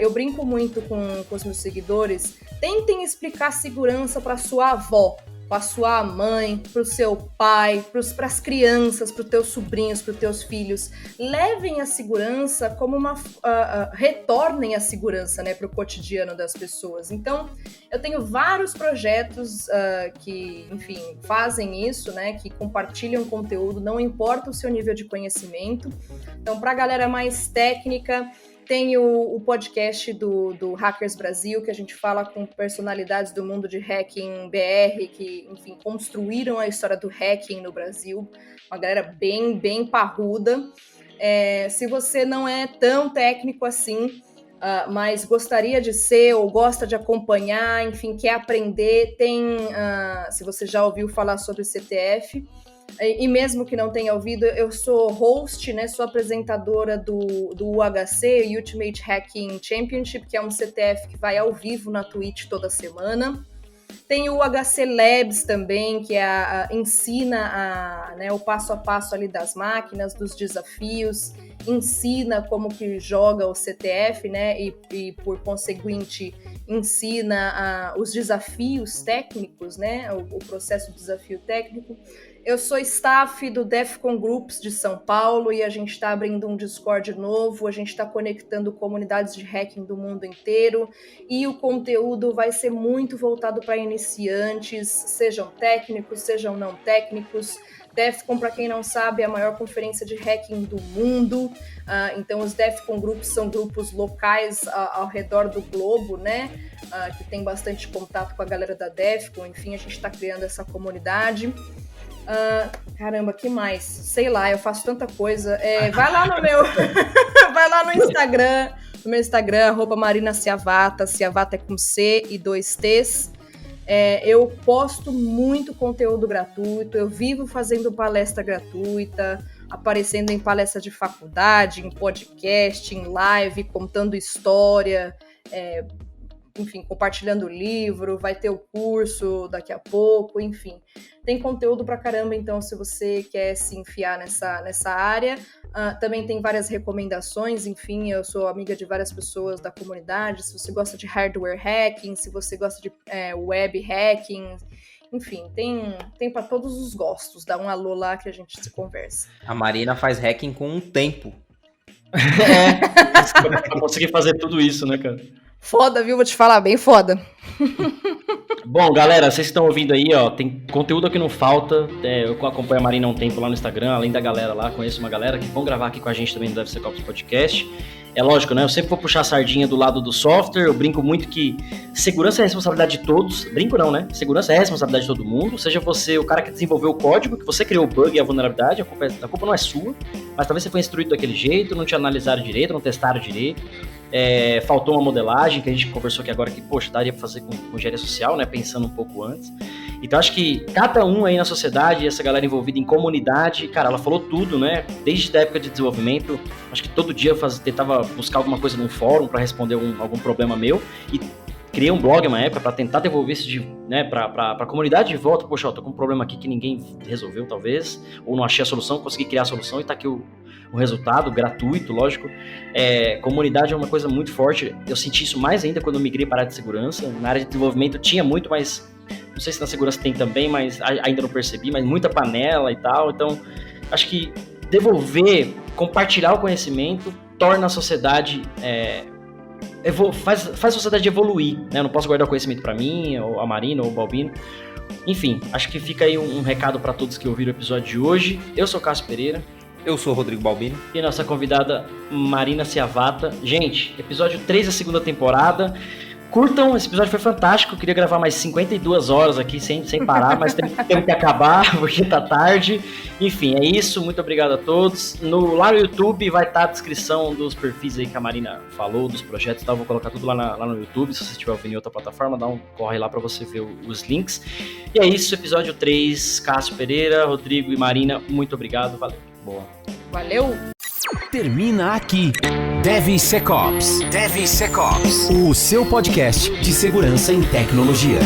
Eu brinco muito com os meus seguidores, tentem explicar segurança para sua avó, para sua mãe, para o seu pai, para as crianças, para os teus sobrinhos, para os teus filhos. Levem a segurança como retornem a segurança, né, para o cotidiano das pessoas. Então, eu tenho vários projetos que, enfim, fazem isso, né, que compartilham conteúdo, não importa o seu nível de conhecimento. Então, para a galera mais técnica, tem o podcast do Hackers Brasil, que a gente fala com personalidades do mundo de hacking BR, que, enfim, construíram a história do hacking no Brasil. Uma galera bem, bem parruda. Se você não é tão técnico assim, mas gostaria de ser ou gosta de acompanhar, enfim, quer aprender, se você já ouviu falar sobre CTF, e mesmo que não tenha ouvido, eu sou host, né, sou apresentadora do UHC, Ultimate Hacking Championship, que é um CTF que vai ao vivo na Twitch toda semana. Tem o UHC Labs também, que ensina né, o passo a passo ali das máquinas, dos desafios, ensina como que joga o CTF, né, e por conseguinte ensina os desafios técnicos, né, o processo de desafio técnico. Eu sou staff do Defcon Groups de São Paulo e a gente está abrindo um Discord novo, a gente está conectando comunidades de hacking do mundo inteiro e o conteúdo vai ser muito voltado para iniciantes, sejam técnicos, sejam não técnicos. Defcon, para quem não sabe, é a maior conferência de hacking do mundo, então os Defcon Groups são grupos locais ao redor do globo, né, que tem bastante contato com a galera da Defcon, enfim, a gente está criando essa comunidade. Caramba, que mais? Sei lá, eu faço tanta coisa. Vai lá no meu vai lá no meu Instagram, @MarinaCiavata, Ciavata é com C e 2 T's. Eu posto muito conteúdo gratuito, eu vivo fazendo palestra gratuita, aparecendo em palestra de faculdade, em podcast, em live, contando história, enfim, compartilhando o livro, vai ter o curso daqui a pouco, enfim. Tem conteúdo pra caramba, então, se você quer se enfiar nessa área. Também tem várias recomendações, enfim, eu sou amiga de várias pessoas da comunidade. Se você gosta de hardware hacking, se você gosta de web hacking, enfim, tem para todos os gostos. Dá um alô lá que a gente se conversa. A Marina faz hacking com um tempo. Pra conseguir fazer tudo isso, né, cara? Foda, viu? Vou te falar, bem foda. Bom, galera, vocês estão ouvindo aí, ó, tem conteúdo aqui não falta. Eu acompanho a Marina há um tempo lá no Instagram, além da galera lá, conheço uma galera que vão gravar aqui com a gente também no DevSecOps Podcast. É lógico, né? Eu sempre vou puxar a sardinha do lado do software, eu brinco muito que segurança é responsabilidade de todos. Brinco não, né? Segurança é responsabilidade de todo mundo, seja você o cara que desenvolveu o código, que você criou o bug e a vulnerabilidade, a culpa não é sua, mas talvez você foi instruído daquele jeito, não te analisaram direito, não testaram direito. Faltou uma modelagem que a gente conversou aqui agora que, poxa, daria pra fazer com engenharia social, né, pensando um pouco antes. Então acho que cada um aí na sociedade, essa galera envolvida em comunidade, cara, ela falou tudo, né, desde a época de desenvolvimento, acho que todo dia tentava buscar alguma coisa num fórum para responder algum problema meu e criei um blog uma época para tentar devolver isso para a comunidade de volta. Poxa, eu tô com um problema aqui que ninguém resolveu talvez, ou não achei a solução, consegui criar a solução e tá aqui o resultado, gratuito, lógico. Comunidade é uma coisa muito forte, eu senti isso mais ainda quando eu migrei para a área de segurança. Na área de desenvolvimento tinha muito, mas não sei se na segurança tem também, mas ainda não percebi, mas muita panela e tal. Então, acho que devolver, compartilhar o conhecimento torna a sociedade... faz a sociedade evoluir, né? Eu não posso guardar o conhecimento para mim, ou a Marina, ou o Balbino. Enfim, acho que fica aí um recado para todos que ouviram o episódio de hoje. Eu sou Cássio Pereira. Eu sou o Rodrigo Balbino. E nossa convidada Marina Ciavata. Gente, episódio 3 da segunda temporada. Curtam, esse episódio foi fantástico. Eu queria gravar mais 52 horas aqui sem parar, mas temos que acabar porque tá tarde. Enfim, é isso. Muito obrigado a todos. Lá no YouTube vai estar a descrição dos perfis aí que a Marina falou, dos projetos e tal. Vou colocar tudo lá no YouTube. Se você estiver ouvindo em outra plataforma, corre lá para você ver os links. E é isso, episódio 3. Cássio Pereira, Rodrigo e Marina, muito obrigado. Valeu. Boa. Valeu! Termina aqui DevSecOps, o seu podcast de segurança em tecnologia.